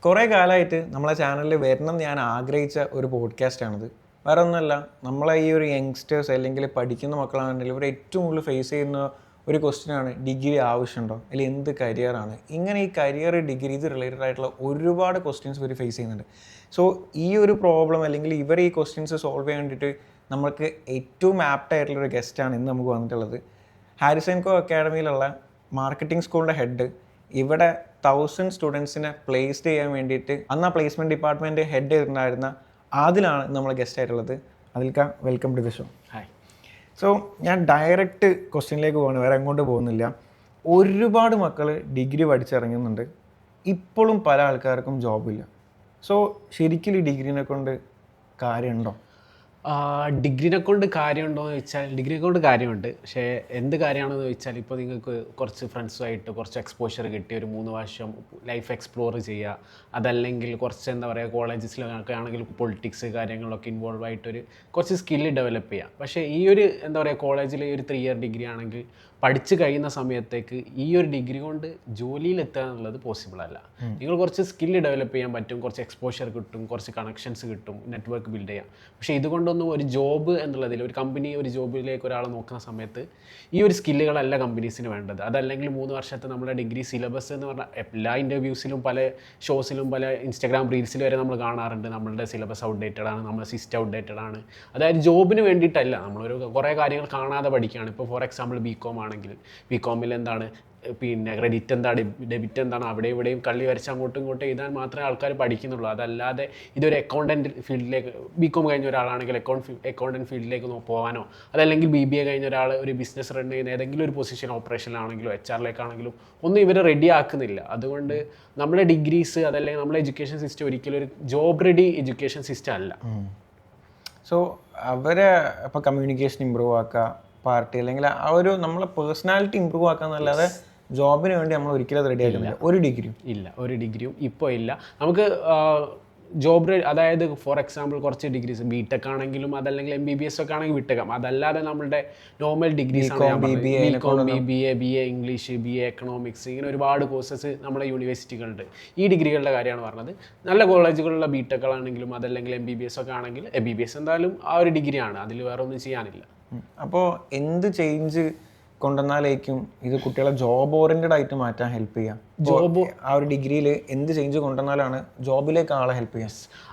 കുറേ കാലമായിട്ട് നമ്മളെ ചാനലിൽ വരണം ഞാൻ ആഗ്രഹിച്ച ഒരു പോഡ്കാസ്റ്റാണിത്. വേറെ ഒന്നുമല്ല, നമ്മളെ ഈ ഒരു യങ്സ്റ്റേഴ്സ് അല്ലെങ്കിൽ പഠിക്കുന്ന മക്കളാണെങ്കിലും ഇവർ ഏറ്റവും കൂടുതൽ ഫേസ് ചെയ്യുന്ന ഒരു ക്വസ്റ്റ്യനാണ് ഡിഗ്രി ആവശ്യമുണ്ടോ, അല്ലെങ്കിൽ എന്ത് കരിയറാണ്. ഇങ്ങനെ ഈ കരിയർ ഡിഗ്രി ഇത് റിലേറ്റഡ് ആയിട്ടുള്ള ഒരുപാട് ക്വസ്റ്റ്യൻസ് ഇവർ ഫേസ് ചെയ്യുന്നുണ്ട്. സോ ഈ ഒരു പ്രോബ്ലം അല്ലെങ്കിൽ ഇവർ ഈ ക്വസ്റ്റ്യൻസ് സോൾവ് ചെയ്യാൻ വേണ്ടിയിട്ട് നമുക്ക് ഏറ്റവും ആപ്റ്റ് ആയിട്ടുള്ളൊരു ഗസ്റ്റാണ് ഇന്ന് നമുക്ക് വന്നിട്ടുള്ളത്. ഹാരിസൺ കോ അക്കാഡമിയിലുള്ള മാർക്കറ്റിംഗ് സ്കൂളിൻ്റെ ഹെഡ്, ഇവിടെ 1000 സ്റ്റുഡൻസിനെ പ്ലേസ്ഡ് ചെയ്യാൻ വേണ്ടിയിട്ട് അന്ന് ആ പ്ലേസ്മെൻറ്റ് ഡിപ്പാർട്ട്മെൻറ്റ് ഹെഡ് ചെയ്തിട്ടുണ്ടായിരുന്ന ആദിലാണ് നമ്മൾ ഗസ്റ്റ് ആയിട്ടുള്ളത്. അതിൽക്ക welcome to the show. Hi. So ഞാൻ ഡയറക്റ്റ് ക്വസ്റ്റ്യനിലേക്ക് പോകണം, വേറെ എങ്ങോട്ട് പോകുന്നില്ല. ഒരുപാട് മക്കൾ ഡിഗ്രി പഠിച്ചിറങ്ങുന്നുണ്ട്, ഇപ്പോഴും പല ആൾക്കാർക്കും ജോബില്ല. സോ ശരിക്കും ഈ ഡിഗ്രീനെ കൊണ്ട് കാര്യമുണ്ടോ? ഡിഗ്രിനെ കൊണ്ട് കാര്യമുണ്ടോ എന്ന് ചോദിച്ചാൽ ഡിഗ്രിനെ കൊണ്ട് കാര്യമുണ്ട്. പക്ഷേ എന്ത് കാര്യമാണെന്ന് ചോദിച്ചാൽ ഇപ്പോൾ നിങ്ങൾക്ക് കുറച്ച് ഫ്രണ്ട്സുമായിട്ട് കുറച്ച് എക്സ്പോഷർ കിട്ടി, ഒരു 3 വർഷം ലൈഫ് എക്സ്പ്ലോർ ചെയ്യുക. അതല്ലെങ്കിൽ കുറച്ച് എന്താ പറയുക, കോളേജസിലൊക്കെ ആണെങ്കിൽ പൊളിറ്റിക്സ് കാര്യങ്ങളിലൊക്കെ ഇൻവോൾവ് ആയിട്ടൊരു കുറച്ച് സ്കില്ല് ഡെവലപ്പ് ചെയ്യുക. പക്ഷേ ഈ ഒരു എന്താ പറയുക, കോളേജിൽ ഒരു 3 ഇയർ ഡിഗ്രി ആണെങ്കിൽ പഠിച്ച് കഴിയുന്ന സമയത്തേക്ക് ഈ ഒരു ഡിഗ്രി കൊണ്ട് ജോലിയിലെത്തുക എന്നുള്ളത് പോസിബിൾ അല്ല. നിങ്ങൾ കുറച്ച് സ്കില്ല് ഡെവലപ്പ് ചെയ്യാൻ പറ്റും, കുറച്ച് എക്സ്പോഷർ കിട്ടും, കുറച്ച് കണക്ഷൻസ് കിട്ടും, നെറ്റ്വർക്ക് ബിൽഡ് ചെയ്യാം. പക്ഷേ ഇതുകൊണ്ടൊന്നും ഒരു ജോബ് എന്നുള്ളതിൽ ഒരു കമ്പനി ഒരു ജോബിലേക്ക് ഒരാളെ നോക്കുന്ന സമയത്ത് ഈ ഒരു സ്കില്ലുകളല്ല കമ്പനീസിന് വേണ്ടത്. അതല്ലെങ്കിൽ 3 വർഷത്തെ നമ്മുടെ ഡിഗ്രി സിലബസ് എന്ന് പറഞ്ഞാൽ എല്ലാ ഇൻ്റർവ്യൂസിലും പല ഷോസിലും പല ഇൻസ്റ്റാഗ്രാം റീൽസിൽ വരെ നമ്മൾ കാണാറുണ്ട്, നമ്മളുടെ സിലബസ് ഔട്ട്ഡേറ്റഡ് ആണ്, നമ്മുടെ സിസ്റ്റം ഔട്ട്ഡേറ്റഡ് ആണ്. അതായത് ജോബിന് വേണ്ടിയിട്ടല്ല, നമ്മളൊരു കുറേ കാര്യങ്ങൾ കാണാതെ പഠിക്കുകയാണ്. ഇപ്പോൾ ഫോർ എക്സാമ്പിൾ ബികോം ആണെങ്കിൽ ബികോമിൽ എന്താണ്, പിന്നെ ക്രെഡിറ്റ് എന്താണ്, ഡെബിറ്റ് എന്താണ്, അവിടെ ഇവിടെയും കള്ളി വരച്ച് അങ്ങോട്ടും ഇങ്ങോട്ടും എഴുതാൻ മാത്രമേ ആൾക്കാർ പഠിക്കുന്നുള്ളൂ. അതല്ലാതെ ഇതൊരു അക്കൗണ്ടൻറ്റ് ഫീൽഡിലേക്ക് ബികോം കഴിഞ്ഞ ഒരാളാണെങ്കിൽ അക്കൗണ്ടൻറ്റ് ഫീൽഡിലേക്ക് പോകാനോ, അതല്ലെങ്കിൽ BBA കഴിഞ്ഞ ഒരാൾ ഒരു ബിസിനസ് റൺ ചെയ്യുന്ന ഏതെങ്കിലും ഒരു പൊസിഷൻ ഓപ്പറേഷനിലാണെങ്കിലോ HR ഒന്നും ഇവർ റെഡി ആക്കുന്നില്ല. അതുകൊണ്ട് നമ്മുടെ ഡിഗ്രീസ് അതല്ലെങ്കിൽ നമ്മുടെ എഡ്യൂക്കേഷൻ സിസ്റ്റം ഒരിക്കലും ഒരു ജോബ് റെഡി എഡ്യൂക്കേഷൻ സിസ്റ്റം അല്ല. സോ അവരെ ഇപ്പോൾ കമ്മ്യൂണിക്കേഷൻ ഇമ്പ്രൂവ് ആക്കുക, പാർട്ടി അല്ലെങ്കിൽ ആ ഒരു നമ്മളെ പേഴ്സണാലിറ്റി ഇമ്പ്രൂവ് ആക്കുക എന്നല്ലാതെ ജോബിന് വേണ്ടി നമ്മൾ ഒരിക്കലും റെഡി ആക്കുന്നില്ല. ഒരു ഡിഗ്രിയും ഇപ്പോൾ ഇല്ല. നമുക്ക് ജോബ് അതായത് ഫോർ എക്സാമ്പിൾ കുറച്ച് ഡിഗ്രീസ് ബിടെക് ആണെങ്കിലും അതല്ലെങ്കിൽ MBBS ഒക്കെ ആണെങ്കിൽ വിട്ടേക്കാം. അതല്ലാതെ നമ്മളുടെ normal degrees BBA, BA English, BA economics, ഇങ്ങനെ ഒരുപാട് കോഴ്സസ് നമ്മുടെ യൂണിവേഴ്സിറ്റികളുണ്ട്. ഈ ഡിഗ്രികളുടെ കാര്യമാണ് പറഞ്ഞത്. നല്ല കോളേജുകളിലുള്ള ബിടെക്കുകളാണെങ്കിലും അതല്ലെങ്കിൽ MBBS ഒക്കെ ആണെങ്കിൽ MBBS എന്തായാലും ആ ഒരു ഡിഗ്രിയാണ്, അതിൽ വേറെ ഒന്നും ചെയ്യാനില്ല. അപ്പോൾ എന്ത് ചേഞ്ച് കൊണ്ടുവന്നാലേക്കും ഇത് കുട്ടികളെ ജോബ് ഓറിയൻറ്റഡ് ആയിട്ട് മാറ്റാൻ ഹെൽപ്പ് ചെയ്യാം? ജോബ് ആ ഒരു ഡിഗ്രിയിൽ എന്ത് ചേഞ്ച് കൊണ്ടുവന്നാലാണ് ജോബിലേക്ക് ആളെ ഹെൽപ്പ് ചെയ്യാം?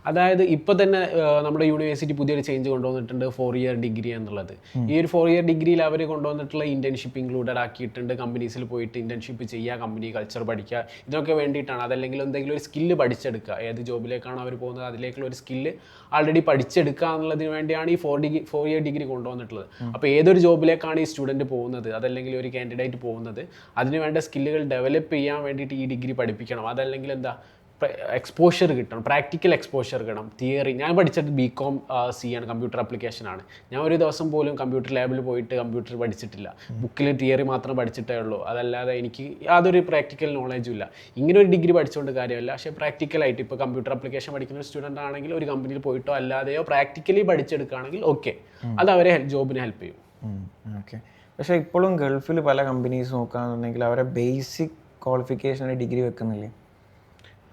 അതായത് ഇപ്പോൾ തന്നെ നമ്മുടെ യൂണിവേഴ്സിറ്റി പുതിയൊരു ചേഞ്ച് കൊണ്ടുവന്നിട്ടുണ്ട്, 4 ഇയർ ഡിഗ്രി എന്നുള്ളത്. ഈ ഒരു 4 ഇയർ ഡിഗ്രിയിൽ അവർ കൊണ്ടുവന്നിട്ടുള്ള ഇന്റേൺഷിപ്പ് ഇൻക്ലൂഡഡ് ആക്കിയിട്ടുണ്ട്. കമ്പനീസിൽ പോയിട്ട് ഇന്റേൺഷിപ്പ് ചെയ്യുക, കമ്പനി കൾച്ചർ പഠിക്കുക, ഇതൊക്കെ വേണ്ടിയിട്ടാണ്. അതല്ലെങ്കിൽ എന്തെങ്കിലും ഒരു സ്കില്ല് പഠിച്ചെടുക്കുക, ഏത് ജോബിലേക്കാണ് അവർ പോകുന്നത് അതിലേക്കുള്ള ഒരു സ്കില്ല് ആൾറെഡി പഠിച്ചെടുക്കുക എന്നുള്ളതിന് വേണ്ടിയാണ് ഈ 4 ഇയർ ഡിഗ്രി കൊണ്ടുവന്നിട്ടുള്ളത്. അപ്പോൾ ഏതൊരു ജോബിലേക്കാണ് ഈ സ്റ്റുഡൻറ്റ് പോകുന്നത് അതല്ലെങ്കിൽ ഒരു കാൻഡിഡേറ്റ് പോകുന്നത്, അതിന് വേണ്ട സ്കില്ലുകൾ ഡെവലപ്പ് ചെയ്യാൻ വേണ്ടിയിട്ട് ഈ ഡിഗ്രി പഠിപ്പിക്കണം. അതല്ലെങ്കിൽ എന്താ, എക്സ്പോഷർ കിട്ടണം, പ്രാക്ടിക്കൽ എക്സ്പോഷർ കിട്ടണം. തിയറി ഞാൻ പഠിച്ചത് BCom C ആണ്, കമ്പ്യൂട്ടർ ആപ്ലിക്കേഷനാണ്. ഞാൻ ഒരു ദിവസം പോലും കമ്പ്യൂട്ടർ ലാബിൽ പോയിട്ട് കമ്പ്യൂട്ടർ പഠിച്ചിട്ടില്ല. ബുക്കിൽ തിയറി മാത്രം പഠിച്ചിട്ടേ ഉള്ളൂ. അതല്ലാതെ എനിക്ക് യാതൊരു പ്രാക്ടിക്കൽ നോളേജും ഇല്ല. ഇങ്ങനെ ഒരു ഡിഗ്രി പഠിച്ചുകൊണ്ട് കാര്യമല്ല. പക്ഷേ പ്രാക്ടിക്കലായിട്ട് ഇപ്പോൾ കമ്പ്യൂട്ടർ ആപ്ലിക്കേഷൻ പഠിക്കുന്ന ഒരു സ്റ്റുഡൻ്റ് ആണെങ്കിൽ ഒരു കമ്പനിയിൽ പോയിട്ടോ അല്ലാതെയോ പ്രാക്ടിക്കലി പഠിച്ചെടുക്കുകയാണെങ്കിൽ ഓക്കെ, അത് അവരെ ജോബിന് ഹെൽപ്പ് ചെയ്യും. ഓക്കെ. പക്ഷേ ഇപ്പോഴും ഗൾഫിൽ പല കമ്പനീസ് നോക്കുകയാണെന്നുണ്ടെങ്കിൽ അവരെ ബേസിക് ക്വാളിഫിക്കേഷൻ ഡിഗ്രി വെക്കുന്നില്ലേ?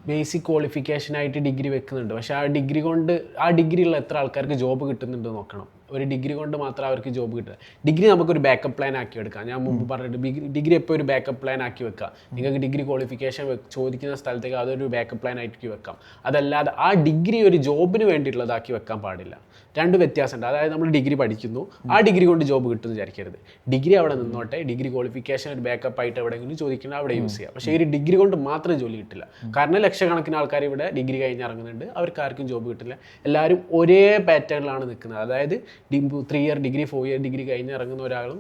ബേസിക് ക്വാളിഫിക്കേഷനായിട്ട് ഡിഗ്രി വെക്കുന്നുണ്ട്. പക്ഷേ ആ ഡിഗ്രി കൊണ്ട് ആ ഡിഗ്രിയുള്ള എത്ര ആൾക്കാർക്ക് ജോബ് കിട്ടുന്നുണ്ട് നോക്കണം. ഒരു ഡിഗ്രി കൊണ്ട് മാത്രം അവർക്ക് ജോബ് കിട്ടുക. ഡിഗ്രി നമുക്കൊരു ബാക്കപ്പ് പ്ലാൻ ആക്കി എടുക്കാം. ഞാൻ മുമ്പ് പറഞ്ഞിട്ട് ഡിഗ്രി എപ്പോൾ ഒരു ബാക്കപ്പ് പ്ലാൻ ആക്കി വെക്കാം. നിങ്ങൾക്ക് ഡിഗ്രി ക്വാളിഫിക്കേഷൻ ചോദിക്കുന്ന സ്ഥലത്തേക്ക് അതൊരു ബാക്കപ്പ് പ്ലാൻ ആക്കി വെക്കാം. അതല്ലാതെ ആ ഡിഗ്രി ഒരു ജോബിന് വേണ്ടിയിട്ടുള്ളതാക്കി വെക്കാൻ പാടില്ല. 2 വ്യത്യാസമുണ്ട്. അതായത് നമ്മൾ ഡിഗ്രി പഠിക്കുന്നു, ആ ഡിഗ്രി കൊണ്ട് ജോബ് കിട്ടുമെന്ന് വിചാരിക്കരുത്. ഡിഗ്രി അവിടെ നിന്നോട്ടെ, ഡിഗ്രി ക്വാളിഫിക്കേഷൻ ഒരു ബാക്കപ്പ് ആയിട്ട് എവിടെയെങ്കിലും ചോദിക്കുന്നത് അവിടെ യൂസ് ചെയ്യാം. പക്ഷേ ഈ ഡിഗ്രി കൊണ്ട് മാത്രം ജോലി കിട്ടില്ല. കാരണം ലക്ഷക്കണക്കിന് ആൾക്കാർ ഇവിടെ ഡിഗ്രി കഴിഞ്ഞ് ഇറങ്ങുന്നുണ്ട്, അവർക്ക് ആർക്കും ജോബ് കിട്ടില്ല. എല്ലാവരും ഒരേ പാറ്റേണിലാണ് നിൽക്കുന്നത്. അതായത് 3 ഇയർ ഡിഗ്രി 4 ഇയർ ഡിഗ്രി കഴിഞ്ഞ് ഇറങ്ങുന്ന ഒരാളും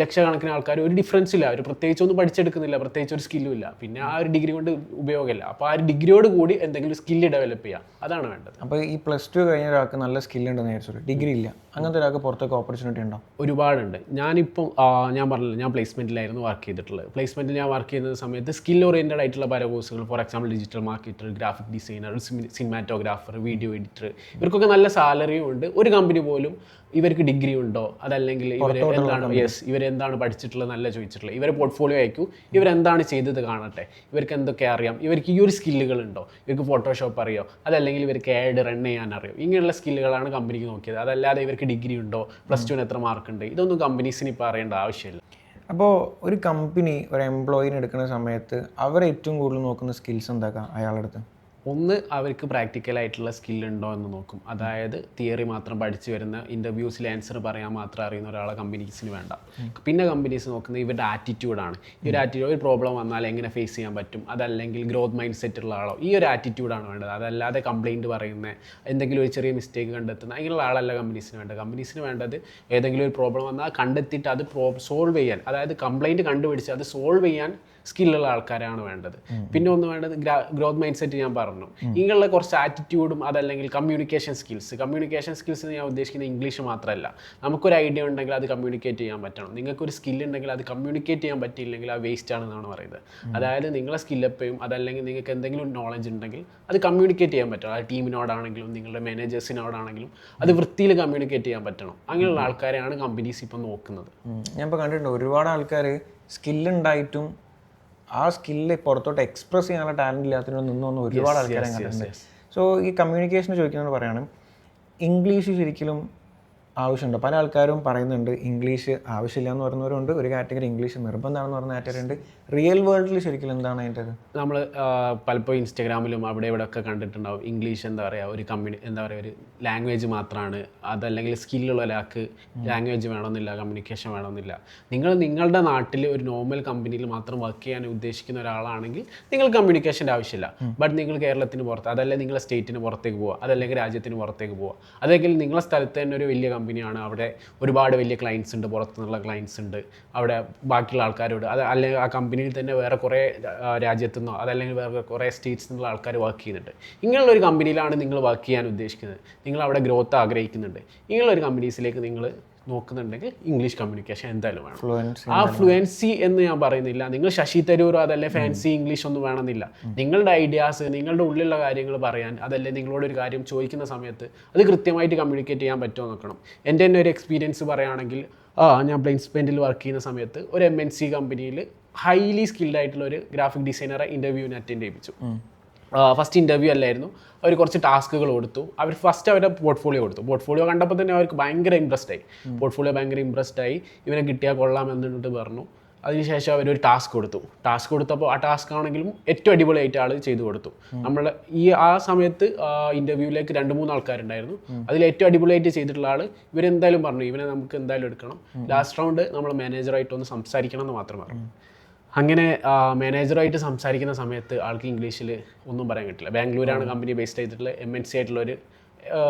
ലക്ഷക്കണക്കിന് ആൾക്കാർ ഒരു ഡിഫറൻസ് ഇല്ല. അവർ പ്രത്യേകിച്ച് ഒന്നും പഠിച്ചെടുക്കുന്നില്ല, പ്രത്യേകിച്ച് ഒരു സ്കില്ലും ഇല്ല. പിന്നെ ആ ഒരു ഡിഗ്രി കൊണ്ട് ഉപയോഗമില്ല. അപ്പോൾ ആ ഒരു ഡിഗ്രിയോട് കൂടി എന്തെങ്കിലും സ്കില്ല് ഡെവലപ്പ് ചെയ്യാം, അതാണ് വേണ്ടത്. അപ്പോൾ ഈ +2 കഴിഞ്ഞ ഒരാൾക്ക് നല്ല സ്കില്ലുണ്ടെന്ന് വിചാരിച്ചു, ഡിഗ്രി ഇല്ല, അങ്ങനത്തെ ഒരാൾക്ക് പുറത്തൊക്കെ ഓപ്പർച്യൂണിറ്റി ഉണ്ടോ? ഒരുപാടുണ്ട്. ഞാനിപ്പം ഞാൻ പറഞ്ഞില്ല, ഞാൻ പ്ലേസ്മെൻറ്റിലായിരുന്നു വർക്ക് ചെയ്തിട്ടുള്ളത്. പ്ലേസ്മെൻറ്റിൽ ഞാൻ വർക്ക് ചെയ്യുന്ന സമയത്ത് സ്കിൽ ഓറിയൻറ്റഡ് ആയിട്ടുള്ള പല കോഴ്സുകൾ, for example digital marketer, graphic designer, cinematographer, video editor, ഇവർക്കൊക്കെ നല്ല സാലറിയും ഉണ്ട്. ഒരു കമ്പനി പോലും ഇവർക്ക് ഡിഗ്രി ഉണ്ടോ അതല്ലെങ്കിൽ ഇവർ എന്താണ് ഇവർ എന്താണ് പഠിച്ചിട്ടുള്ളത് നല്ല ചോദിച്ചിട്ടുള്ളത്. ഇവരെ പോർട്ട്ഫോളിയോ അയക്കും, ഇവരെന്താണ് ചെയ്തത് കാണട്ടെ, ഇവർക്ക് എന്തൊക്കെ അറിയാം, ഇവർക്ക് ഈ ഒരു സ്കില്ലുകളുണ്ടോ, ഇവർക്ക് ഫോട്ടോഷോപ്പ് അറിയോ, അതല്ലെങ്കിൽ ഇവർക്ക് ആഡ് റൺ ചെയ്യാൻ അറിയോ, ഇങ്ങനെയുള്ള സ്കില്ലുകളാണ് കമ്പനിക്ക് നോക്കിയത്. അതല്ലാതെ ഇവർക്ക് ഡിഗ്രി ഉണ്ടോ, പ്ലസ് ടുവിന് എത്ര മാർക്ക് ഉണ്ട്, ഇതൊന്നും കമ്പനീസിന് ഇപ്പോൾ അറിയേണ്ട ആവശ്യമില്ല. അപ്പോൾ ഒരു കമ്പനി ഒരു എംപ്ലോയിനെ എടുക്കുന്ന സമയത്ത് അവർ ഏറ്റവും കൂടുതൽ നോക്കുന്ന സ്കിൽസ് എന്താക്കാം അയാളുടെ അടുത്ത്? ഒന്ന്, അവർക്ക് പ്രാക്ടിക്കലായിട്ടുള്ള സ്കില്ലുണ്ടോ എന്ന് നോക്കും. അതായത് തിയറി മാത്രം പഠിച്ചു വരുന്ന, ഇൻ്റർവ്യൂസിൽ ആൻസർ പറയാൻ മാത്രം അറിയുന്ന ഒരാളെ കമ്പനീസിന് വേണ്ട. പിന്നെ കമ്പനീസ് നോക്കുന്നത് ഇവരുടെ ആറ്റിറ്റ്യൂഡാണ്. ഈ ഒരു ആറ്റിറ്റ്യൂഡ്, ഒരു പ്രോബ്ലം വന്നാൽ എങ്ങനെ ഫേസ് ചെയ്യാൻ പറ്റും, അതല്ലെങ്കിൽ ഗ്രോത്ത് മൈൻഡ് സെറ്റ് ഉള്ള ആളോ, ഈ ഒരു ആറ്റിറ്റ്യൂഡാണ് വേണ്ടത്. അതല്ലാതെ കംപ്ലയിൻറ്റ് പറയുന്ന, എന്തെങ്കിലും ഒരു ചെറിയ മിസ്റ്റേക്ക് കണ്ടെത്തുന്ന അങ്ങനെയുള്ള ആളല്ല കമ്പനീസിന് വേണ്ടത്. കമ്പനീസിന് വേണ്ടത് ഏതെങ്കിലും ഒരു പ്രോബ്ലം വന്നാൽ കണ്ടെത്തിയിട്ട് അത് സോൾവ് ചെയ്യാൻ, അതായത് കംപ്ലയിൻറ്റ് കണ്ടുപിടിച്ച് അത് സോൾവ് ചെയ്യാൻ സ്കില്ലുള്ള ആൾക്കാരാണ് വേണ്ടത്. പിന്നെ ഒന്ന് വേണ്ടത് ഗ്രോത്ത് മൈൻഡ് സെറ്റ്. ഞാൻ പറഞ്ഞു, ഇങ്ങനെയുള്ള കുറച്ച് ആറ്റിറ്റ്യൂഡും അതല്ലെങ്കിൽ കമ്മ്യൂണിക്കേഷൻ സ്കിൽസ് ഞാൻ ഉദ്ദേശിക്കുന്നത് ഇംഗ്ലീഷ് മാത്രമല്ല. നമുക്കൊരു ഐഡിയ ഉണ്ടെങ്കിൽ അത് കമ്മ്യൂണിക്കേറ്റ് ചെയ്യാൻ പറ്റണം. നിങ്ങൾക്കൊരു സ്കിൽ ഉണ്ടെങ്കിൽ അത് കമ്മ്യൂണിക്കേറ്റ് ചെയ്യാൻ പറ്റിയില്ലെങ്കിൽ അത് വേസ്റ്റ് ആണെന്നാണ് പറയുന്നത്. അതായത് നിങ്ങളെ സ്കില്ലപ്പയും അതല്ലെങ്കിൽ നിങ്ങൾക്ക് എന്തെങ്കിലും നോളജ് ഉണ്ടെങ്കിൽ അത് കമ്മ്യൂണിക്കേറ്റ് ചെയ്യാൻ പറ്റണം. അത് ടീമിനോടാണെങ്കിലും നിങ്ങളുടെ മാനേജേഴ്സിനോടാണെങ്കിലും അത് വൃത്തിയിൽ കമ്മ്യൂണിക്കേറ്റ് ചെയ്യാൻ പറ്റണം. അങ്ങനെയുള്ള ആൾക്കാരെയാണ് കമ്പനീസ് ഇപ്പം നോക്കുന്നത്. ഞാൻ ഇപ്പോൾ കണ്ടിട്ടുണ്ട് ഒരുപാട് ആൾക്കാർ സ്കില്ലുണ്ടായിട്ടും ആ സ്കില്ല് പുറത്തോട്ട് എക്സ്പ്രസ് ചെയ്യാനുള്ള ടാലൻറ്റ് ഇല്ലാത്തതിനോ നിന്നൊന്നും ഒരുപാട് ആൾക്കാരെ കണ്ടിട്ടുണ്ട്. സോ ഈ കമ്മ്യൂണിക്കേഷൻ ചോദിക്കുന്നത് പറയുകയാണ്, ഇംഗ്ലീഷ് ശരിക്കും ആവശ്യമുണ്ട്. പല ആൾക്കാരും പറയുന്നുണ്ട് ഇംഗ്ലീഷ് ആവശ്യമില്ല എന്ന് പറയുന്നവരുണ്ട്, ഒരു കാറ്റഗറി ഇംഗ്ലീഷ് നിർബന്ധമാണെന്ന് പറയുന്ന കാറ്റഗറി ഉണ്ട്. റിയൽ വേൾഡിൽ ശരിക്കും എന്താണ് അതിൻ്റെ? നമ്മൾ പലപ്പോഴും ഇൻസ്റ്റാഗ്രാമിലും അവിടെ ഇവിടെ ഒക്കെ കണ്ടിട്ടുണ്ടാവും, ഇംഗ്ലീഷ് എന്താ പറയുക ഒരു ലാംഗ്വേജ് മാത്രമാണ്, അതല്ലെങ്കിൽ സ്കില്ലുള്ള ഒരാൾക്ക് ലാംഗ്വേജ് വേണമെന്നില്ല, കമ്മ്യൂണിക്കേഷൻ വേണമെന്നില്ല. നിങ്ങളുടെ നാട്ടിൽ ഒരു നോർമൽ കമ്പനിയിൽ മാത്രം വർക്ക് ചെയ്യാൻ ഉദ്ദേശിക്കുന്ന ഒരാളാണെങ്കിൽ നിങ്ങൾ കമ്മ്യൂണിക്കേഷൻ്റെ ആവശ്യമില്ല. ബട്ട് നിങ്ങൾ കേരളത്തിന് പുറത്ത്, അതല്ലെങ്കിൽ നിങ്ങളുടെ സ്റ്റേറ്റിന് പുറത്തേക്ക് പോവുക, അതല്ലെങ്കിൽ രാജ്യത്തിന് പുറത്തേക്ക് പോവുക, അതല്ലെങ്കിൽ നിങ്ങളുടെ സ്ഥലത്ത് തന്നെ ഒരു വലിയ കമ്പനിയാണ്, അവിടെ ഒരുപാട് വലിയ ക്ലയൻസ് ഉണ്ട്, പുറത്തുനിന്നുള്ള ക്ലയൻസ് ഉണ്ട്, അവിടെ ബാക്കിയുള്ള ആൾക്കാരോട് അല്ലെങ്കിൽ ആ കമ്പനിയിൽ തന്നെ വേറെ കുറേ രാജ്യത്തു നിന്നോ അതല്ലെങ്കിൽ വേറെ കുറേ സ്റ്റേറ്റ്സിൽ നിന്നുള്ള ആൾക്കാർ വർക്ക് ചെയ്യുന്നുണ്ട്. ഇങ്ങനെയുള്ള ഒരു കമ്പനിയിലാണ് നിങ്ങൾ വർക്ക് ചെയ്യാൻ ഉദ്ദേശിക്കുന്നത്, നിങ്ങൾ അവിടെ ഗ്രോത്ത് ആഗ്രഹിക്കുന്നുണ്ട്, ഇങ്ങനെയുള്ള ഒരു കമ്പനീസിലേക്ക് നിങ്ങൾ നോക്കുന്നുണ്ടെങ്കിൽ ഇംഗ്ലീഷ് കമ്മ്യൂണിക്കേഷൻ എന്തായാലും വേണം. ആ ഫ്ലുവൻസി എന്ന് ഞാൻ പറയുന്നില്ല, നിങ്ങൾ ശശി തരൂരോ അതല്ലേ ഫാൻസി ഇംഗ്ലീഷ് ഒന്നും വേണമെന്നില്ല. നിങ്ങളുടെ ഐഡിയാസ്, നിങ്ങളുടെ ഉള്ളിലുള്ള കാര്യങ്ങൾ പറയാൻ, അതല്ലേ നിങ്ങളോട് ഒരു കാര്യം ചോദിക്കുന്ന സമയത്ത് അത് കൃത്യമായിട്ട് കമ്മ്യൂണിക്കേറ്റ് ചെയ്യാൻ പറ്റുമോ നോക്കണം. എൻ്റെ തന്നെ ഒരു എക്സ്പീരിയൻസ് പറയുകയാണെങ്കിൽ, ഞാൻ പ്ലേസ്മെൻറ്റിൽ വർക്ക് ചെയ്യുന്ന സമയത്ത് ഒരു MNC കമ്പനിയിൽ ഹൈലി സ്കിൽഡ് ആയിട്ടുള്ള ഒരു ഗ്രാഫിക് ഡിസൈനറെ ഇൻ്റർവ്യൂവിന് അറ്റൻഡ് ചെയ്യിപ്പിച്ചു. ഫസ്റ്റ് ഇൻ്റർവ്യൂ അല്ലായിരുന്നു, അവർ കുറച്ച് ടാസ്കുകൾ കൊടുത്തു. അവർ ഫസ്റ്റ് അവരുടെ പോർട്ട്ഫോളിയോ കൊടുത്തു. പോർട്ട്ഫോളിയോ കണ്ടപ്പോൾ തന്നെ അവർക്ക് ഭയങ്കര ഇമ്പ്രസ്ഡ് ആയി. ഇവനെ കിട്ടിയാൽ കൊള്ളാമെന്നിട്ട് പറഞ്ഞു. അതിനുശേഷം അവരൊരു ടാസ്ക് കൊടുത്തപ്പോൾ ആ ടാസ്ക് ആണെങ്കിലും ഏറ്റവും അടിപൊളിയായിട്ട് ആൾ ചെയ്തു കൊടുത്തു. നമ്മൾ ആ സമയത്ത് ഇൻ്റർവ്യൂവിലേക്ക് 2-3 ആൾക്കാരുണ്ടായിരുന്നു. അതിൽ ഏറ്റവും അടിപൊളിയായിട്ട് ചെയ്തിട്ടുള്ള ആൾ ഇവരെന്തായാലും പറഞ്ഞു, ഇവനെ നമുക്ക് എന്തായാലും എടുക്കണം. ലാസ്റ്റ് റൗണ്ട് നമ്മൾ മാനേജറായിട്ടൊന്ന് സംസാരിക്കണം എന്ന് മാത്രം പറഞ്ഞു. അങ്ങനെ മാനേജറുമായിട്ട് സംസാരിക്കുന്ന സമയത്ത് ആൾക്ക് ഇംഗ്ലീഷിൽ ഒന്നും പറയാൻ കിട്ടില്ല. ബാംഗ്ലൂരാണ് കമ്പനി ബേസ്ഡ് ചെയ്തിട്ടുള്ള MNC ആയിട്ടുള്ളൊരു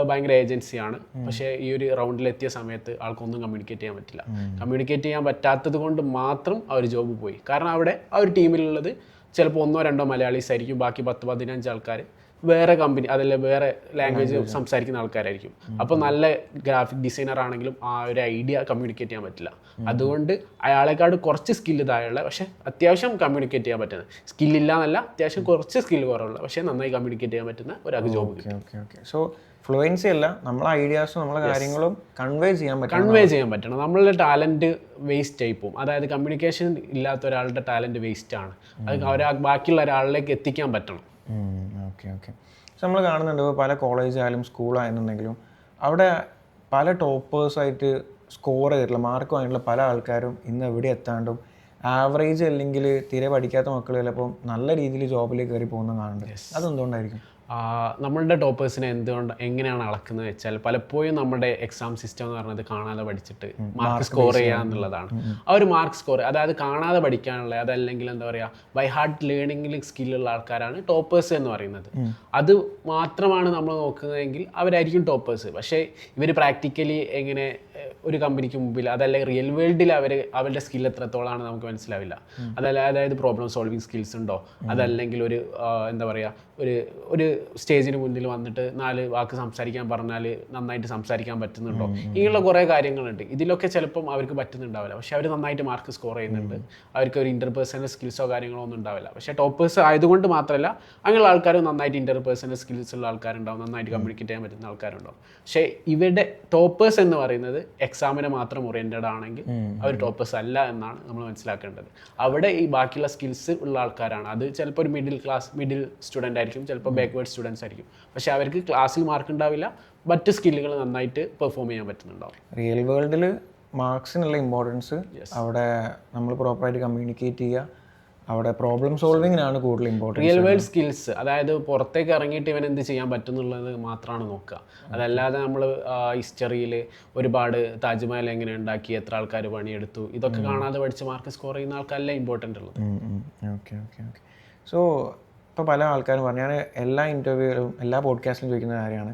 ഭയങ്കര ഏജൻസിയാണ്. പക്ഷേ ഈ ഒരു റൗണ്ടിലെത്തിയ സമയത്ത് ആൾക്കൊന്നും കമ്മ്യൂണിക്കേറ്റ് ചെയ്യാൻ പറ്റില്ല. കമ്മ്യൂണിക്കേറ്റ് ചെയ്യാൻ പറ്റാത്തത് കൊണ്ട് മാത്രം ആ ഒരു ജോബ് പോയി. കാരണം അവിടെ ആ ഒരു ടീമിലുള്ളത് ചിലപ്പോൾ 1-2 മലയാളീസ് ആയിരിക്കും, ബാക്കി 10-15 ആൾക്കാർ വേറെ കമ്പനി അതല്ല വേറെ ലാംഗ്വേജ് സംസാരിക്കുന്ന ആൾക്കാരായിരിക്കും. അപ്പോൾ നല്ല ഗ്രാഫിക് ഡിസൈനർ ആണെങ്കിലും ആ ഒരു ഐഡിയ കമ്മ്യൂണിക്കേറ്റ് ചെയ്യാൻ പറ്റില്ല. അതുകൊണ്ട് അയാളെക്കാട് കുറച്ച് സ്കില്ല് താഴെയുള്ള പക്ഷേ അത്യാവശ്യം കമ്മ്യൂണിക്കേറ്റ് ചെയ്യാൻ പറ്റുന്ന, സ്കില്ലില്ല എന്നല്ല, അത്യാവശ്യം കുറച്ച് സ്കില്ല് കുറവുള്ള പക്ഷേ നന്നായി കമ്മ്യൂണിക്കേറ്റ് ചെയ്യാൻ പറ്റുന്ന ഒരാൾക്ക് ജോബ് കിട്ടും. സോ ഫ്ലുവൻസി അല്ല, നമ്മളെ ഐഡിയാസും നമ്മളെ കാര്യങ്ങളും കൺവേ ചെയ്യാൻ പറ്റണം. നമ്മളുടെ ടാലൻറ്റ് വേസ്റ്റ് ആയി പോകും. അതായത് കമ്മ്യൂണിക്കേഷൻ ഇല്ലാത്ത ഒരാളുടെ ടാലൻറ്റ് വേസ്റ്റ് ആണ്. അത് ബാക്കിയുള്ള ഒരാളിലേക്ക് എത്തിക്കാൻ പറ്റണം. ഓക്കെ. സോ നമ്മൾ കാണുന്നുണ്ട് പല കോളേജ് ആയാലും സ്കൂളായിരുന്നുണ്ടെങ്കിലും അവിടെ പല ടോപ്പേഴ്സായിട്ട് സ്കോർ ചെയ്തിട്ടുള്ള മാർക്ക് വാങ്ങിയിട്ടുള്ള പല ആൾക്കാരും ഇന്ന് എവിടെ എത്താണ്ടും ആവറേജ് അല്ലെങ്കിൽ തീരെ പഠിക്കാത്ത മക്കൾ ചിലപ്പോൾ നല്ല രീതിയിൽ ജോബിലേക്ക് കയറി പോകുന്നത് കാണുന്നുണ്ട്. അതെന്തുകൊണ്ടായിരിക്കും? നമ്മളുടെ ടോപ്പേഴ്സിനെ എങ്ങനെയാണ് അളക്കുന്നത് വെച്ചാൽ, പലപ്പോഴും നമ്മുടെ എക്സാം സിസ്റ്റം എന്ന് പറയുന്നത് കാണാതെ പഠിച്ചിട്ട് മാർക്ക് സ്കോർ ചെയ്യുക എന്നുള്ളതാണ്. ആ ഒരു മാർക്ക് സ്കോർ, അതായത് കാണാതെ പഠിക്കാനുള്ള, അതല്ലെങ്കിൽ എന്താ പറയുക ബൈ ഹാർട്ട് ലേണിംഗിൽ സ്കില്ലുള്ള ആൾക്കാരാണ് ടോപ്പേഴ്സ് എന്ന് പറയുന്നത്. അത് മാത്രമാണ് നമ്മൾ നോക്കുന്നതെങ്കിൽ അവരായിരിക്കും ടോപ്പേഴ്സ്. പക്ഷേ ഇവർ പ്രാക്ടിക്കലി എങ്ങനെ ഒരു കമ്പനിക്ക് മുമ്പിൽ, അതല്ലെങ്കിൽ റിയൽ വേൾഡിൽ അവരുടെ സ്കിൽ എത്രത്തോളമാണ് നമുക്ക് മനസ്സിലാവില്ല. അതായത് പ്രോബ്ലം സോൾവിങ് സ്കിൽസ് ഉണ്ടോ, അതല്ലെങ്കിൽ ഒരു എന്താ പറയുക ഒരു സ്റ്റേജിന് മുന്നിൽ വന്നിട്ട് 4 വാക്ക് സംസാരിക്കാൻ പറഞ്ഞാൽ നന്നായിട്ട് സംസാരിക്കാൻ പറ്റുന്നുണ്ടോ, ഇങ്ങനെയുള്ള കുറേ കാര്യങ്ങളുണ്ട്. ഇതിലൊക്കെ ചിലപ്പം അവർക്ക് പറ്റുന്നുണ്ടാവില്ല, പക്ഷെ അവർ നന്നായിട്ട് മാർക്ക് സ്കോർ ചെയ്യുന്നുണ്ട്. അവർക്ക് ഒരു ഇൻ്റർപേഴ്സണൽ സ്കിൽസോ കാര്യങ്ങളോ ഒന്നും ഉണ്ടാവില്ല. പക്ഷേ ടോപ്പേഴ്സ് ആയതുകൊണ്ട് മാത്രമല്ല അങ്ങനെയുള്ള ആൾക്കാർ നന്നായിട്ട് ഇൻ്റർപേഴ്സണൽ സ്കിൽസ് ഉള്ള ആൾക്കാരുണ്ടാവും, നന്നായിട്ട് കമ്മ്യൂണിക്കേറ്റ് ചെയ്യാൻ പറ്റുന്ന ആൾക്കാരുണ്ടാവും. പക്ഷേ ഇവരുടെ ടോപ്പേഴ്സ് എന്ന് പറയുന്നത് എക്സാമിനെ മാത്രം ഓറിയൻറ്റഡ് ആണെങ്കിൽ അവർ ടോപ്പേഴ്സ് അല്ല എന്നാണ് നമ്മൾ മനസ്സിലാക്കേണ്ടത്. അവിടെ ഈ ബാക്കിയുള്ള സ്കിൽസ് ഉള്ള ആൾക്കാരാണ്. അത് ചിലപ്പോൾ ഒരു മിഡിൽ സ്റ്റുഡൻ്റ് ആയിരിക്കും, ചിലപ്പോൾ ബാക്ക്വേർഡ് സ്റ്റുഡൻസ് ആയിരിക്കും. പക്ഷേ അവർക്ക് ക്ലാസ്സിൽ മാർക്ക് ഉണ്ടാവില്ല, മറ്റ് സ്കില്ലുകൾ നന്നായിട്ട് പെർഫോം ചെയ്യാൻ പറ്റുന്നുണ്ടാവും. റിയൽ വേൾഡിൽ മാർക്സിനുള്ള ഇമ്പോർട്ടൻസ് അവിടെ നമ്മൾ പ്രോപ്പറായിട്ട് കമ്മ്യൂണിക്കേറ്റ് ചെയ്യുക, അവിടെ പ്രോബ്ലം സോൾവിങ്ങിനാണ് കൂടുതൽ ഇമ്പോർട്ടൻസ്. റിയൽ വേൾഡ് സ്കിൽസ്, അതായത് പുറത്തേക്ക് ഇറങ്ങിയിട്ട് ഇവൻ എന്ത് ചെയ്യാൻ പറ്റുന്നുള്ളത് മാത്രമാണ് നോക്കുക. അതല്ലാതെ നമ്മൾ ഹിസ്റ്ററിയിൽ ഒരുപാട് താജ്മഹൽ എങ്ങനെ ഉണ്ടാക്കി, എത്ര ആൾക്കാർ പണിയെടുത്തു, ഇതൊക്കെ കാണാതെ പഠിച്ച് മാർക്ക് സ്കോർ ചെയ്യുന്ന ആൾക്കാരല്ല ഇമ്പോർട്ടൻ്റ് ഉള്ളത്. Okay okay okay. സോ ഇപ്പോൾ പല ആൾക്കാരും പറഞ്ഞു, ഞാൻ എല്ലാ ഇൻ്റർവ്യൂവിലും എല്ലാ പോഡ്കാസ്റ്റിലും ചോദിക്കുന്ന കാര്യമാണ്,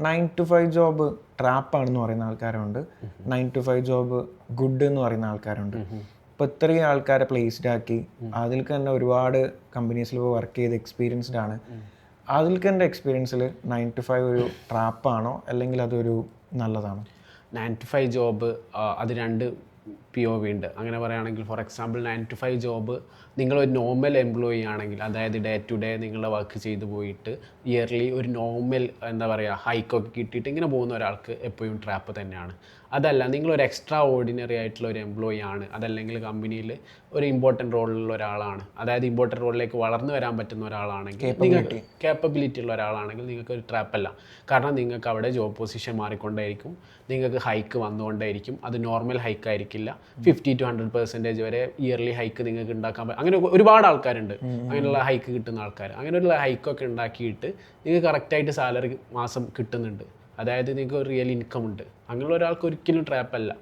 9 to 5 ജോബ് ട്രാപ്പാണെന്ന് പറയുന്ന ആൾക്കാരുണ്ട്, 9 to 5 ജോബ് ഗുഡ് എന്ന് പറയുന്ന ആൾക്കാരുണ്ട്. ഇപ്പോൾ ഇത്രയും ആൾക്കാരെ പ്ലേസ്ഡ് ആക്കി അതിൽ തന്നെ ഒരുപാട് കമ്പനീസിൽ ഇപ്പോൾ വർക്ക് ചെയ്ത് എക്സ്പീരിയൻസ്ഡ് ആണ്. അതിൽ എൻ്റെ എക്സ്പീരിയൻസിൽ 9 to 5 ഒരു ട്രാപ്പാണോ അല്ലെങ്കിൽ അതൊരു നല്ലതാണോ? 9 to 5 ജോബ് അത് രണ്ട് POV ഉണ്ട്. അങ്ങനെ പറയുകയാണെങ്കിൽ ഫോർ എക്സാമ്പിൾ 9 to 5 ജോബ് നിങ്ങളൊരു നോർമൽ എംപ്ലോയി ആണെങ്കിൽ, അതായത് ഡേ ടു ഡേ നിങ്ങളുടെ വർക്ക് ചെയ്ത് പോയിട്ട് ഇയർലി ഒരു നോർമൽ എന്താ പറയുക ഹൈക്കൊക്കെ കിട്ടിയിട്ട് ഇങ്ങനെ പോകുന്ന ഒരാൾക്ക് എപ്പോഴും ട്രാപ്പ് തന്നെയാണ്. അതല്ല നിങ്ങളൊരു എക്സ്ട്രാ ഓർഡിനറി ആയിട്ടുള്ള ഒരു എംപ്ലോയി ആണ്, അതല്ലെങ്കിൽ കമ്പനിയിൽ ഒരു ഇമ്പോർട്ടൻറ്റ് റോളിലുള്ള ഒരാളാണ്, അതായത് ഇമ്പോർട്ടൻറ്റ് റോളിലേക്ക് വളർന്നു വരാൻ പറ്റുന്ന ഒരാളാണെങ്കിൽ, നിങ്ങൾക്ക് കേപ്പബിലിറ്റി ഉള്ള ഒരാളാണെങ്കിൽ നിങ്ങൾക്ക് ഒരു ട്രാപ്പല്ല. കാരണം നിങ്ങൾക്ക് അവിടെ ജോബ് പൊസിഷൻ മാറിക്കൊണ്ടേയിരിക്കും, നിങ്ങൾക്ക് ഹൈക്ക് വന്നുകൊണ്ടേയിരിക്കും. അത് നോർമൽ ഹൈക്ക് ആയിരിക്കില്ല, 50 to 100% വരെ ഇയർലി ഹൈക്ക് നിങ്ങൾക്ക് ഉണ്ടാക്കാൻ പറ്റും. അങ്ങനെ ഒരുപാട് ആൾക്കാരുണ്ട് അങ്ങനെയുള്ള ഹൈക്ക് കിട്ടുന്ന ആൾക്കാർ. അങ്ങനെയുള്ള ഹൈക്കൊക്കെ ഉണ്ടാക്കിയിട്ട് നിങ്ങൾക്ക് കറക്റ്റായിട്ട് സാലറി മാസം കിട്ടുന്നുണ്ട്, അതായത് നിങ്ങൾക്ക് ഒരു റിയൽ ഇൻകം ഉണ്ട്. അങ്ങനെയുള്ള ഒരാൾക്ക് ഒരിക്കലും ട്രാപ്പല്ല.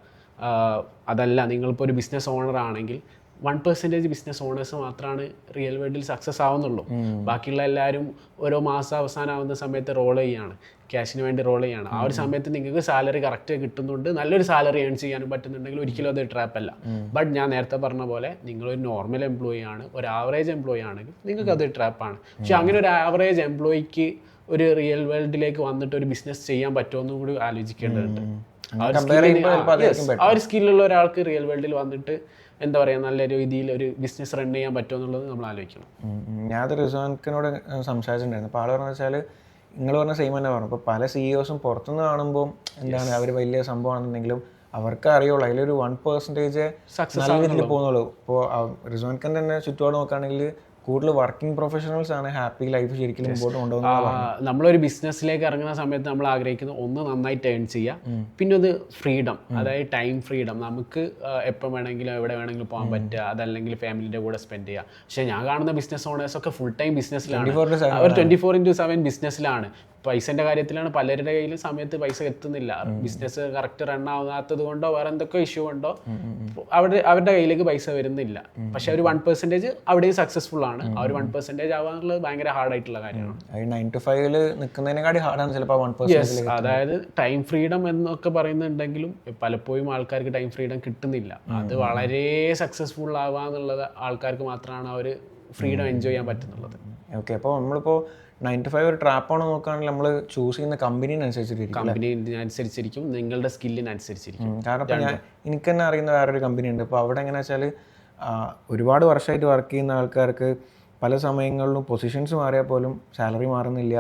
അതല്ല നിങ്ങളിപ്പോൾ ഒരു ബിസിനസ് ഓണർ ആണെങ്കിൽ 1% ബിസിനസ് ഓണേഴ്സ് മാത്രമാണ് റിയൽ വേൾഡിൽ സക്സസ് ആവുന്നുള്ളൂ. ബാക്കിയുള്ള എല്ലാവരും ഓരോ മാസം അവസാനമാവുന്ന സമയത്ത് റോൾ ചെയ്യാണ്, ക്യാഷിന് വേണ്ടി റോൾ ചെയ്യാണ്. ആ ഒരു സമയത്ത് നിങ്ങൾക്ക് സാലറി കറക്റ്റ് കിട്ടുന്നുണ്ട്, നല്ലൊരു സാലറി ഏൺ ചെയ്യാനും പറ്റുന്നുണ്ടെങ്കിൽ ഒരിക്കലും അത് ട്രാപ്പല്ല. ബട്ട് ഞാൻ നേരത്തെ പറഞ്ഞ പോലെ നിങ്ങളൊരു നോർമൽ എംപ്ലോയി ആണ്, ഒരു ആവറേജ് എംപ്ലോയി ആണെങ്കിൽ നിങ്ങൾക്ക് അത് ട്രാപ്പാണ്. പക്ഷെ അങ്ങനെ ഒരു ആവറേജ് എംപ്ലോയിക്ക് ഒരു റിയൽ വേൾഡിലേക്ക് വന്നിട്ട് ഒരു ബിസിനസ് ചെയ്യാൻ പറ്റുമെന്നും കൂടി ആലോചിക്കേണ്ടതുണ്ട്. ആ ഒരു സ്കില്ലുള്ള ഒരാൾക്ക് റിയൽ വേൾഡിൽ വന്നിട്ട് എന്താ പറയുക നല്ല രീതിയിൽ ഒരു ബിസിനസ് റൺ ചെയ്യാൻ പറ്റുമോ എന്നുള്ളത് നമ്മൾ ആലോചിക്കണം. ഞാനത് റിസ്വാൻക്കിനോട് സംസാരിച്ചിട്ടുണ്ടായിരുന്നു. അപ്പോൾ ആൾ പറഞ്ഞു വെച്ചാൽ നിങ്ങൾ പറഞ്ഞ സെയിം തന്നെ പറഞ്ഞു. ഇപ്പോൾ പല CEOസും പുറത്തുനിന്ന് കാണുമ്പോൾ എന്താണ് അവർ വലിയ സംഭവമാണെന്നുണ്ടെങ്കിലും അവർക്ക് അറിയുള്ളൂ അതിലൊരു 1% സക്സസ് നല്ല രീതിയിൽ പോകുന്നുള്ളൂ. ഇപ്പോൾ റിസ്വാൻഖിൻ്റെ തന്നെ ചുറ്റുപാട് നോക്കുകയാണെങ്കിൽ കൂടുതൽ വർക്കിംഗ് പ്രൊഫഷണൽസ് ആണ് ഹാപ്പി ലൈഫ് ശരിക്കും മുമ്പോട്ട് കൊണ്ടുപോകുന്നത്. നമ്മളൊരു ബിസിനസ്സിലേക്ക് ഇറങ്ങുന്ന സമയത്ത് നമ്മൾ ആഗ്രഹിക്കുന്നത് ഒന്ന് നന്നായിട്ട് ഏൺ ചെയ്യുക, പിന്നെ അത് ഫ്രീഡം, അതായത് ടൈം ഫ്രീഡം. നമുക്ക് എപ്പോൾ വേണമെങ്കിലും എവിടെ വേണമെങ്കിലും പോകാൻ പറ്റുക, അതല്ലെങ്കിൽ ഫാമിലിൻ്റെ കൂടെ സ്പെൻഡ് ചെയ്യുക. പക്ഷേ ഞാൻ കാണുന്ന ബിസിനസ് ഓണേഴ്സൊക്കെ ഫുൾ ടൈം ബിസിനസ്സിലാണ്, അവർ 24/7 ബിസിനസ്സിലാണ്. പൈസൻ്റെ കാര്യത്തിലാണ് പലരുടെ കയ്യിൽ സമയത്ത് പൈസ എത്തുന്നില്ല, ബിസിനസ് കറക്റ്റ് റൺ ആവാത്തത് കൊണ്ടോ വേറെ എന്തൊക്കെ ഇഷ്യൂ കൊണ്ടോ അവരുടെ കയ്യിലേക്ക് പൈസ വരുന്നില്ല. പക്ഷെ ഒരു 1% അവിടെയും സക്സസ്ഫുൾ ആണ്. ആ ഒരു 1% ആവാന്നുള്ളത് ഭയങ്കര ഹാർഡായിട്ടുള്ള കാര്യമാണ്. 9 to 5 നിൽക്കുന്നതിനെക്കാട്ടി ഹാർഡാണ് ചിലപ്പോൾ 1%. അതായത് ടൈം ഫ്രീഡം എന്നൊക്കെ പറയുന്നുണ്ടെങ്കിലും പലപ്പോഴും ആൾക്കാർക്ക് ടൈം ഫ്രീഡം കിട്ടുന്നില്ല. അത് വളരെ സക്സസ്ഫുൾ ആവാന്നുള്ളത് ആൾക്കാർക്ക് മാത്രമാണ് ആ ഒരു ഫ്രീഡം എൻജോയ് ചെയ്യാൻ പറ്റുന്നുള്ളത്. ഓക്കെ, അപ്പോൾ നമ്മളിപ്പോൾ 9 to 5 ഒരു ട്രാപ്പാണോ നോക്കുകയാണെങ്കിൽ നമ്മൾ ചൂസ് ചെയ്യുന്ന കമ്പനിനനുസരിച്ചിരിക്കും, നിങ്ങളുടെ സ്കില്ലിനനുസരിച്ചിരിക്കും. കാരണം ഇപ്പോൾ എനിക്ക് തന്നെ അറിയുന്ന വേറൊരു കമ്പനി ഉണ്ട്. അപ്പോൾ അവിടെ എങ്ങനെയാ വെച്ചാൽ ഒരുപാട് വർഷമായിട്ട് വർക്ക് ചെയ്യുന്ന ആൾക്കാർക്ക് പല സമയങ്ങളിലും പൊസിഷൻസ് മാറിയാൽ പോലും സാലറി മാറുന്നില്ല,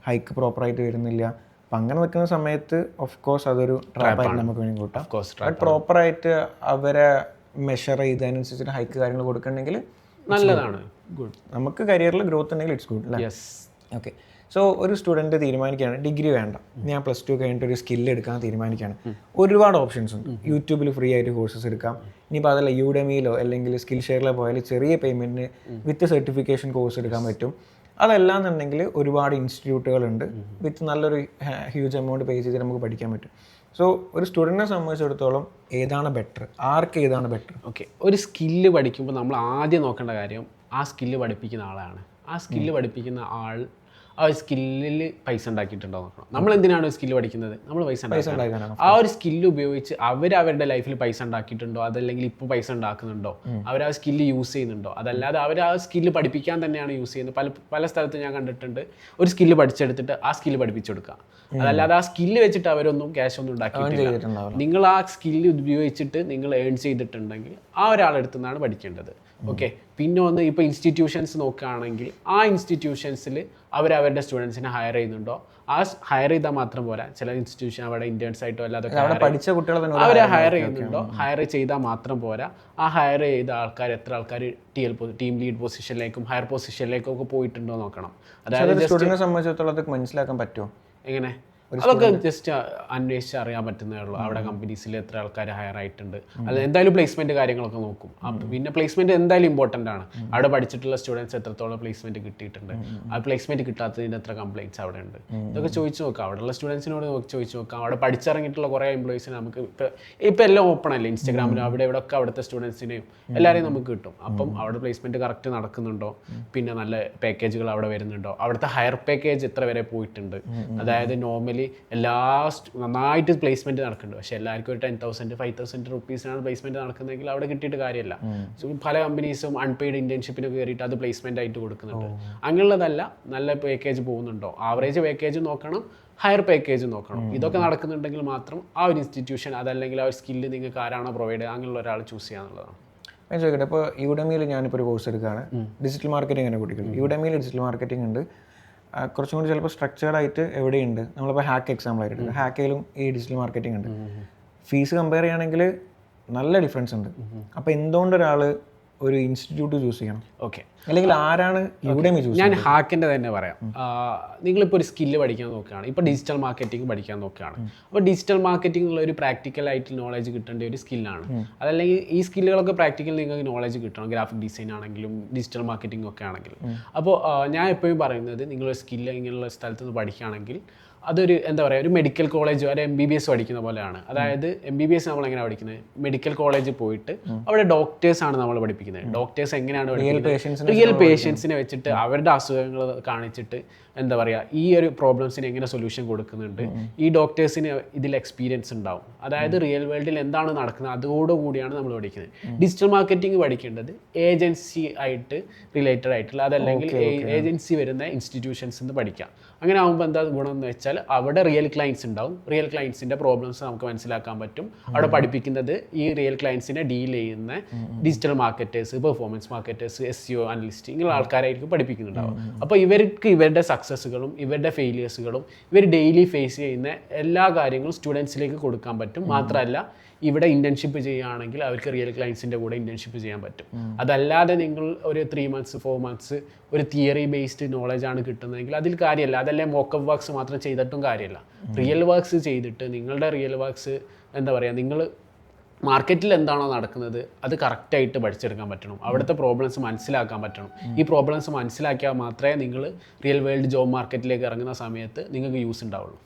ഹൈക്ക് പ്രോപ്പറായിട്ട് വരുന്നില്ല. അപ്പം അങ്ങനെ നിൽക്കുന്ന സമയത്ത് ഓഫ് കോഴ്സ് അതൊരു ട്രാപ്പായിട്ട് നമുക്ക് വേണ്ടി കൂട്ടാം. ബട്ട് പ്രോപ്പറായിട്ട് അവരെ മെഷർ ചെയ്തതിനനുസരിച്ചിട്ട് ഹൈക്ക് കാര്യങ്ങൾ കൊടുക്കണമെങ്കിൽ നല്ലതാണ്, ഗുഡ്. നമുക്ക് കരിയറിൽ ഗ്രോത്ത് ഉണ്ടെങ്കിൽ ഇറ്റ്സ് ഗുഡ് അല്ലേ? ഓക്കെ. സോ ഒരു സ്റ്റുഡൻറ്റ് തീരുമാനിക്കുകയാണ് ഡിഗ്രി വേണ്ട, ഞാൻ +2 കഴിഞ്ഞിട്ട് ഒരു സ്കില്ല് എടുക്കാൻ തീരുമാനിക്കുകയാണ്. ഒരുപാട് ഓപ്ഷൻസ് ഉണ്ട്. യൂട്യൂബിൽ ഫ്രീ ആയിട്ട് കോഴ്സസ് എടുക്കാം. ഇനിയിപ്പോൾ അതല്ല യൂഡെമിയിലോ അല്ലെങ്കിൽ സ്കിൽ ഷെയറിലോ പോയാൽ ചെറിയ പേയ്മെൻറ്റിന് വിത്ത് സർട്ടിഫിക്കേഷൻ കോഴ്സ് എടുക്കാൻ പറ്റും. അതല്ലാന്നുണ്ടെങ്കിൽ ഒരുപാട് ഇൻസ്റ്റിറ്റ്യൂട്ടുകളുണ്ട്, വിത്ത് നല്ലൊരു ഹ്യൂജ് എമൗണ്ട് പേ ചെയ്ത് നമുക്ക് പഠിക്കാൻ പറ്റും. സോ ഒരു സ്റ്റുഡൻറ്റിനെ സംബന്ധിച്ചിടത്തോളം ഏതാണ് ബെറ്റർ, ആർക്ക് ഏതാണ് ബെറ്റർ? ഓക്കെ, ഒരു സ്കില്ല് പഠിക്കുമ്പോൾ നമ്മൾ ആദ്യം നോക്കേണ്ട കാര്യം ആ സ്കില്ല് പഠിപ്പിക്കുന്ന ആളാണ്. ആ സ്കില്ല് പഠിപ്പിക്കുന്ന ആൾ ആ ഒരു സ്കില്ലിൽ പൈസ ഉണ്ടാക്കിയിട്ടുണ്ടോ നോക്കണം. നമ്മൾ എന്തിനാണ് ഒരു സ്കില്ല് പഠിക്കുന്നത്? നമ്മൾ പൈസ ഉണ്ടാക്കാനാണ്. ആ ഒരു സ്കില്ല് ഉപയോഗിച്ച് അവരുടെ ലൈഫിൽ പൈസ ഉണ്ടാക്കിയിട്ടുണ്ടോ, അതല്ലെങ്കിൽ ഇപ്പോൾ പൈസ ഉണ്ടാക്കുന്നുണ്ടോ, അവർ ആ സ്കില്ല് യൂസ് ചെയ്യുന്നുണ്ടോ, അതല്ലാതെ അവർ ആ സ്കില്ല് പഠിപ്പിക്കാൻ തന്നെയാണ് യൂസ് ചെയ്യുന്നത്. പല സ്ഥലത്ത് ഞാൻ കണ്ടിട്ടുണ്ട് ഒരു സ്കില്ല് പഠിച്ചെടുത്തിട്ട് ആ സ്കില്ല് പഠിപ്പിച്ചു കൊടുക്കുക. അതല്ലാതെ ആ സ്കില്ല് വെച്ചിട്ട് അവരൊന്നും ക്യാഷ് ഒന്നും ഉണ്ടാക്കിയിട്ടില്ല. നിങ്ങൾ ആ സ്കില്ല് ഉപയോഗിച്ചിട്ട് നിങ്ങൾ ഏൺ ചെയ്തിട്ടുണ്ടെങ്കിൽ ആ ഒരാളെടുത്തു നിന്നാണ് പഠിക്കേണ്ടത്. ഓക്കെ. പിന്നെ ഒന്ന് ഇപ്പോൾ ഇൻസ്റ്റിറ്റ്യൂഷൻസ് നോക്കുകയാണെങ്കിൽ ആ ഇൻസ്റ്റിറ്റ്യൂഷൻസിൽ അവരവരുടെ സ്റ്റുഡൻസിനെ ഹയർ ചെയ്യുന്നുണ്ടോ? ആ ഹയർ ചെയ്താൽ മാത്രം പോരാ. ചില ഇൻസ്റ്റിറ്റ്യൂഷൻ അവിടെ ഇന്റേൺസ് ആയിട്ടോ അല്ലാതെ പഠിച്ച കുട്ടികളെ അവരെ ഹയർ ചെയ്യുന്നുണ്ടോ? ഹയർ ചെയ്താൽ മാത്രം പോരാ. ആ ഹയർ ചെയ്ത ആൾക്കാർ എത്ര ആൾക്കാർ ടീം ലീഡ് പൊസിഷനിലേക്കും ഹയർ പൊസിഷനിലേക്കും ഒക്കെ പോയിട്ടുണ്ടോ നോക്കണം. അതായത് സ്റ്റുഡന്റിനെ സംബന്ധിച്ചിടത്തോളം അതൊക്കെ മനസ്സിലാക്കാൻ പറ്റുമോ? എങ്ങനെ? അതൊക്കെ ജസ്റ്റ് അന്വേഷിച്ച് അറിയാൻ പറ്റുന്നേ ഉള്ളൂ. അവിടെ കമ്പനീസിൽ എത്ര ആൾക്കാർ ഹയർ ആയിട്ടുണ്ട്, അത് എന്തായാലും പ്ലേസ്മെന്റ് കാര്യങ്ങളൊക്കെ നോക്കും. പിന്നെ പ്ലേസ്മെന്റ് എന്തായാലും ഇമ്പോർട്ടൻ്റ് ആണ്. അവിടെ പഠിച്ചിട്ടുള്ള സ്റ്റുഡൻസ് എത്രത്തോളം പ്ലേസ്മെന്റ് കിട്ടിയിട്ടുണ്ട്, ആ പ്ലേസ്മെന്റ് കിട്ടാത്തതിന് എത്ര കംപ്ലൈൻറ്റ്സ് അവിടെ ഉണ്ട്, ഇതൊക്കെ ചോദിച്ചു നോക്കാം. അവിടെയുള്ള സ്റ്റുഡൻസിനോട് ചോദിച്ചു നോക്കാം. അവിടെ പഠിച്ചിറങ്ങിയിട്ടുള്ള കുറേ എംപ്ലോയീസിന് നമുക്ക് ഇപ്പം എല്ലാം ഓപ്പൺ അല്ലേ, ഇൻസ്റ്റാഗ്രാമിലും അവിടെ ഇവിടെ ഒക്കെ അവിടുത്തെ സ്റ്റുഡൻസിനെയും എല്ലാവരെയും നമുക്ക് കിട്ടും. അപ്പം അവിടെ പ്ലേസ്മെന്റ് കറക്റ്റ് നടക്കുന്നുണ്ടോ, പിന്നെ നല്ല പാക്കേജുകൾ അവിടെ വരുന്നുണ്ടോ, അവിടുത്തെ ഹയർ പാക്കേജ് എത്ര വരെ പോയിട്ടുണ്ട്, അതായത് നോർമലി നന്നായിട്ട് പ്ലേസ്മെന്റ് നടക്കുന്നുണ്ട്. പക്ഷെ എല്ലാവർക്കും ഒരു 10,000 5,000 റുപ്പീസിനാണ് പ്ലേസ്മെന്റ് നടക്കുന്നതെങ്കിൽ അവിടെ കിട്ടിയിട്ട് കാര്യമില്ല. പല കമ്പനീസും അൺപെയ്ഡ് ഇന്റേൺഷിപ്പിന് കയറിയിട്ട് അത് പ്ലേസ്മെന്റ് ആയിട്ട് കൊടുക്കുന്നുണ്ട്. അങ്ങനെയുള്ളതല്ല, നല്ല പാക്കേജ് പോകുന്നുണ്ടോ, ആവറേജ് പാക്കേജ് നോക്കണം, ഹയർ പാക്കേജ് നോക്കണം. ഇതൊക്കെ നടക്കുന്നുണ്ടെങ്കിൽ മാത്രം ആ ഒരു ഇൻസ്റ്റിറ്റ്യൂഷൻ അതല്ലെങ്കിൽ ആ ഒരു സ്കില്ല് നിങ്ങൾക്ക് ആരാണോ പ്രൊവൈഡ് ചെയ്യുക അങ്ങനെയുള്ള ഒരാൾ ചൂസ് ചെയ്യാന്നുള്ളതാണ്. ഞാൻ ചോദിക്കട്ടെ, ഇപ്പോൾ യുഡെമിയിൽ ഞാനിപ്പോൾ ഒരു കോഴ്സ് എടുക്കുകയാണ്, ഡിജിറ്റൽ മാർക്കറ്റിംഗ് തന്നെ കുട്ടികൾ. യുഡെമിയിൽ ഡിജിറ്റൽ മാർക്കറ്റിംഗ് ഉണ്ട്, കുറച്ചും കൂടി ചിലപ്പോൾ സ്ട്രക്ചേർഡ് ആയിട്ട് എവിടെയുണ്ട്. നമ്മളിപ്പോൾ ഹാക്ക് എക്സാമ്പിൾ ആയിട്ട് ഹാക്കയിലും ഈ ഡിജിറ്റൽ മാർക്കറ്റിംഗ് ഉണ്ട്. ഫീസ് കമ്പയർ ചെയ്യുകയാണെങ്കിൽ നല്ല ഡിഫറൻസ് ഉണ്ട്. അപ്പോൾ എന്തുകൊണ്ട് ഒരാൾ ഒരു ഇൻസ്റ്റിറ്റ്യൂട്ട് ചൂസ് ചെയ്യണം? ഓക്കെ, അല്ലെങ്കിൽ ആരാണ് യുഡെമി ചൂസ്? ഞാൻ ഹാക്കിൻ്റെ തന്നെ പറയാം. നിങ്ങളിപ്പോൾ ഒരു സ്കില്ല് പഠിക്കാൻ നോക്കുകയാണ്, ഇപ്പോൾ ഡിജിറ്റൽ മാർക്കറ്റിംഗ് പഠിക്കാൻ നോക്കുകയാണ്. അപ്പോൾ ഡിജിറ്റൽ മാർക്കറ്റിംഗ് ഉള്ള ഒരു പ്രാക്ടിക്കലായിട്ട് നോളജ് കിട്ടേണ്ട ഒരു സ്കില്ലാണ്. അതല്ലെങ്കിൽ ഈ സ്കില്ലുകളൊക്കെ പ്രാക്ടിക്കൽ നിങ്ങൾക്ക് നോളജ് കിട്ടണം, ഗ്രാഫിക് ഡിസൈൻ ആണെങ്കിലും ഡിജിറ്റൽ മാർക്കറ്റിംഗ് ഒക്കെ ആണെങ്കിലും. അപ്പോൾ ഞാൻ എപ്പോഴും പറയുന്നത്, നിങ്ങളൊരു സ്കില്ല് ഇങ്ങനെയുള്ള സ്ഥലത്ത് നിന്ന് പഠിക്കുകയാണെങ്കിൽ അതൊരു എന്താ പറയുക, ഒരു മെഡിക്കൽ കോളേജ് ഒരു MBBS പഠിക്കുന്ന പോലെയാണ്. അതായത് MBBS നമ്മൾ എങ്ങനെയാണ് പഠിക്കുന്നത്? മെഡിക്കൽ കോളേജിൽ പോയിട്ട് അവിടെ ഡോക്ടേഴ്സാണ് നമ്മൾ പഠിപ്പിക്കുന്നത്. ഡോക്ടേഴ്സ് എങ്ങനെയാണ് പഠിപ്പിക്കുന്നത്? റിയൽ പേഷ്യൻസിനെ വെച്ചിട്ട് അവരുടെ അസുഖങ്ങൾ കാണിച്ചിട്ട് എന്താ പറയുക, ഈ ഒരു പ്രോബ്ലംസിന് എങ്ങനെ സൊല്യൂഷൻ കൊടുക്കുന്നുണ്ട്. ഈ ഡോക്ടേഴ്സിന് ഇതിൽ എക്സ്പീരിയൻസ് ഉണ്ടാവും. അതായത് റിയൽ വേൾഡിൽ എന്താണ് നടക്കുന്നത് അതോടുകൂടിയാണ് നമ്മൾ പഠിക്കുന്നത്. ഡിജിറ്റൽ മാർക്കറ്റിംഗ് പഠിക്കേണ്ടത് ഏജൻസി ആയിട്ട് റിലേറ്റഡ് ആയിട്ടുള്ള, അതല്ലെങ്കിൽ ഏജൻസി വരുന്ന ഇൻസ്റ്റിറ്റ്യൂഷൻസ് നിന്ന് പഠിക്കാം. അങ്ങനെ ആകുമ്പോൾ എന്താ ഗുണം എന്ന് വെച്ചാൽ അവിടെ റിയൽ ക്ലയൻസ് ഉണ്ടാവും. റിയൽ ക്ലയൻസിൻ്റെ പ്രോബ്ലംസ് നമുക്ക് മനസ്സിലാക്കാൻ പറ്റും. അവിടെ പഠിപ്പിക്കുന്നത് ഈ റിയൽ ക്ലയൻസിനെ ഡീൽ ചെയ്യുന്ന digital marketers, performance marketers, SEO analyst ഇങ്ങനെയുള്ള ആൾക്കാരായിരിക്കും പഠിപ്പിക്കുന്നുണ്ടാവും. അപ്പോൾ ഇവർക്ക് ഇവരുടെ സക്സസ്സുകളും ഇവരുടെ ഫെയിലിയേഴ്സുകളും ഇവർ ഡെയിലി ഫേസ് ചെയ്യുന്ന എല്ലാ കാര്യങ്ങളും സ്റ്റുഡൻസിലേക്ക് കൊടുക്കാൻ പറ്റും. മാത്രമല്ല ഇവിടെ ഇന്റേൺഷിപ്പ് ചെയ്യുകയാണെങ്കിൽ അവർക്ക് റിയൽ ക്ലയൻസിൻ്റെ കൂടെ ഇന്റേൺഷിപ്പ് ചെയ്യാൻ പറ്റും. അതല്ലാതെ നിങ്ങൾ ഒരു 3 months 4 months ഒരു തിയറി ബേസ്ഡ് നോളജാണ് കിട്ടുന്നതെങ്കിൽ അതിൽ കാര്യമല്ല. അതല്ലേ മോക്കപ്പ് വർക്ക്സ് മാത്രം ചെയ്തിട്ടും കാര്യമല്ല. റിയൽ വർക്ക്സ് ചെയ്തിട്ട് നിങ്ങളുടെ റിയൽ വർക്ക്സ് എന്താ പറയുക, നിങ്ങൾ മാർക്കറ്റിൽ എന്താണോ നടക്കുന്നത് അത് കറക്റ്റായിട്ട് പഠിച്ചെടുക്കാൻ പറ്റണം. അവിടുത്തെ പ്രോബ്ലംസ് മനസ്സിലാക്കാൻ പറ്റണം. ഈ പ്രോബ്ലംസ് മനസ്സിലാക്കിയാൽ മാത്രമേ നിങ്ങൾ റിയൽ വേൾഡ് ജോബ് മാർക്കറ്റിലേക്ക് ഇറങ്ങുന്ന സമയത്ത് നിങ്ങൾക്ക് യൂസ് ഉണ്ടാവുള്ളൂ.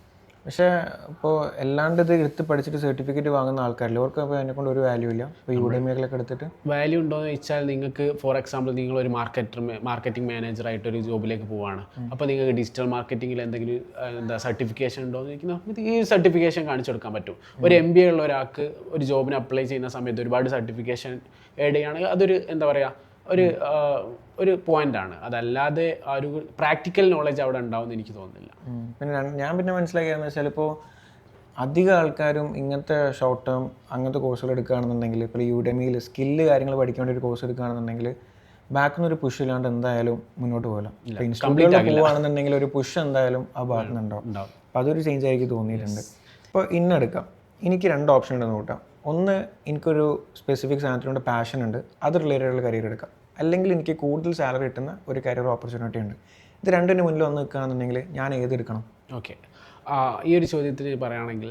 പക്ഷേ ഇപ്പോൾ എല്ലാണ്ട് ഇത് എടുത്ത് പഠിച്ചിട്ട് സർട്ടിഫിക്കറ്റ് വാങ്ങുന്ന ആൾക്കാരില്ല, അവർക്ക് അപ്പോൾ അതിനെക്കൊണ്ട് ഒരു വാല്യൂ ഇല്ല. ഇപ്പോൾ യുഡെമിയൊക്കെ എടുത്തിട്ട് വാല്യൂ ഉണ്ടോ എന്ന് വെച്ചാൽ, നിങ്ങൾക്ക് ഫോർ എക്സാമ്പിൾ നിങ്ങളൊരു മാർക്കറ്റിംഗ് മാനേജറായിട്ടൊരു ജോബിലേക്ക് പോവുകയാണ്. അപ്പോൾ നിങ്ങൾക്ക് ഡിജിറ്റൽ മാർക്കറ്റിംഗിൽ എന്തെങ്കിലും സർട്ടിഫിക്കേഷൻ ഉണ്ടോ എന്ന് ചോദിക്കുന്നത്, ഈ സർട്ടിഫിക്കേഷൻ കാണിച്ചു കൊടുക്കാൻ പറ്റും. ഒരു MBA ഉള്ള ഒരാൾക്ക് ഒരു ജോബിന് അപ്ലൈ ചെയ്യുന്ന സമയത്ത് ഒരുപാട് സർട്ടിഫിക്കേഷൻ ആഡ് ചെയ്യുകയാണെങ്കിൽ അതൊരു എന്താ പറയുക, ഒരു പോയിന്റാണ്. അതല്ലാതെ ആ ഒരു പ്രാക്ടിക്കൽ നോളജ് അവിടെ ഉണ്ടാവുമെന്ന് എനിക്ക് തോന്നുന്നില്ല. പിന്നെ ഞാൻ മനസ്സിലാക്കിയെന്ന് വെച്ചാൽ, ഇപ്പോൾ അധികം ആൾക്കാരും ഇങ്ങനത്തെ ഷോർട്ട് ടേം അങ്ങനത്തെ കോഴ്സുകൾ എടുക്കുകയാണെന്നുണ്ടെങ്കിൽ, ഇപ്പോൾ യുഡെമിയിൽ സ്കില്ല് കാര്യങ്ങൾ പഠിക്കാൻ വേണ്ടി ഒരു കോഴ്സ് എടുക്കുകയാണെന്നുണ്ടെങ്കിൽ ബാക്കിൽ നിന്ന് ഒരു പുഷ് ഇല്ലാണ്ട് എന്തായാലും മുന്നോട്ട് പോകില്ല. ഇപ്പോൾ ഇൻസ്റ്റിറ്റ്യൂട്ടിൽ പോകുകയാണെന്നുണ്ടെങ്കിൽ ഒരു പുഷ് എന്തായാലും ആ ഭാഗത്ത് നിന്നുണ്ടാവും. അപ്പോൾ അതൊരു ചേഞ്ച് ആയിരിക്കും തോന്നിയിട്ടുണ്ട്. ഇപ്പോൾ ഇന്നെടുക്കാം, എനിക്ക് 2 ഓപ്ഷൻ ഉണ്ടെന്ന് കൂട്ടാം. ഒന്ന്, എനിക്കൊരു സ്പെസിഫിക് സാധനത്തിനോട് പാഷൻ ഉണ്ട്, അത് റിലേറ്റഡ് കരിയർ എടുക്കാം. അല്ലെങ്കിൽ എനിക്ക് കൂടുതൽ സാലറി കിട്ടുന്ന ഒരു കരിയർ ഓപ്പർച്യൂണിറ്റി ഉണ്ട്. ഇത് രണ്ടിന് മുന്നിൽ വന്ന് നിൽക്കുകയാണെന്നുണ്ടെങ്കിൽ ഞാൻ ഏതെടുക്കണം? ഓക്കെ, ഈ ഒരു ചോദ്യത്തിന് പറയുകയാണെങ്കിൽ,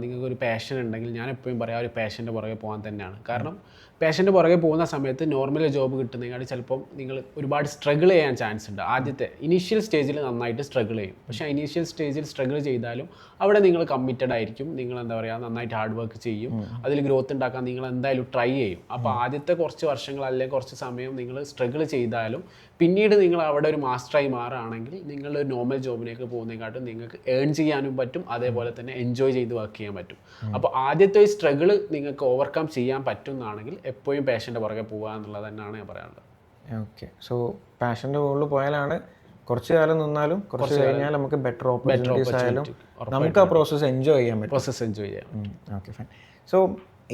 നിങ്ങൾക്കൊരു പാഷൻ ഉണ്ടെങ്കിൽ ഞാൻ എപ്പോഴും പറയാം ഒരു പാഷൻ്റെ പുറകെ പോകാൻ തന്നെയാണ്. കാരണം പാഷൻ്റെ പുറകെ പോകുന്ന സമയത്ത് നോർമൽ ജോബ് കിട്ടുന്നതിനായിട്ട് ചിലപ്പം നിങ്ങൾ ഒരുപാട് സ്ട്രഗിൾ ചെയ്യാൻ ചാൻസ് ഉണ്ട്. ആദ്യത്തെ ഇനീഷ്യൽ സ്റ്റേജിൽ നന്നായിട്ട് സ്ട്രഗിൾ ചെയ്യും. പക്ഷേ ഇനീഷ്യൽ സ്റ്റേജിൽ സ്ട്രഗിൾ ചെയ്താലും അവിടെ നിങ്ങൾ കമ്മിറ്റഡ് ആയിരിക്കും, നിങ്ങൾ എന്താ പറയുക നന്നായിട്ട് ഹാർഡ് വർക്ക് ചെയ്യും, അതിൽ ഗ്രോത്ത് ഉണ്ടാക്കാൻ നിങ്ങൾ എന്തായാലും ട്രൈ ചെയ്യും. അപ്പോൾ ആദ്യത്തെ കുറച്ച് വർഷങ്ങൾ അല്ലെങ്കിൽ കുറച്ച് സമയം നിങ്ങൾ സ്ട്രഗിൾ ചെയ്താലും പിന്നീട് നിങ്ങൾ അവിടെ ഒരു മാസ്റ്ററായി മാറുകയാണെങ്കിൽ നിങ്ങൾ നോർമൽ ജോബിലേക്ക് പോകുന്നതിനെക്കാട്ടും നിങ്ങൾക്ക് ഏൺ ചെയ്യാനും പറ്റും, അതേപോലെ തന്നെ എൻജോയ് ചെയ്ത് വർക്ക് ചെയ്യാൻ പറ്റും. അപ്പോൾ ആദ്യത്തെ ഈ സ്ട്രഗിൾ നിങ്ങൾക്ക് ഓവർകം ചെയ്യാൻ പറ്റുന്നതാണെങ്കിൽ എപ്പോഴും പാഷൻ്റെ പുറകെ പോകുക എന്നുള്ളത് തന്നെയാണ് ഞാൻ പറയാനുള്ളത്. ഓക്കെ, സോ പാഷൻ്റെ മുകളിൽ പോയാലാണ് കുറച്ച് കാലം നിന്നാലും കുറച്ച് കഴിഞ്ഞാൽ നമുക്ക് ബെറ്റർ ഓപ്പർച്യൂണിറ്റീസ് ആയാലും നമുക്ക് ആ പ്രോസസ്സ് എൻജോയ് ചെയ്യാൻ പറ്റും. പ്രോസസ്സ് എൻജോയ് ചെയ്യാം. Okay, fine. സോ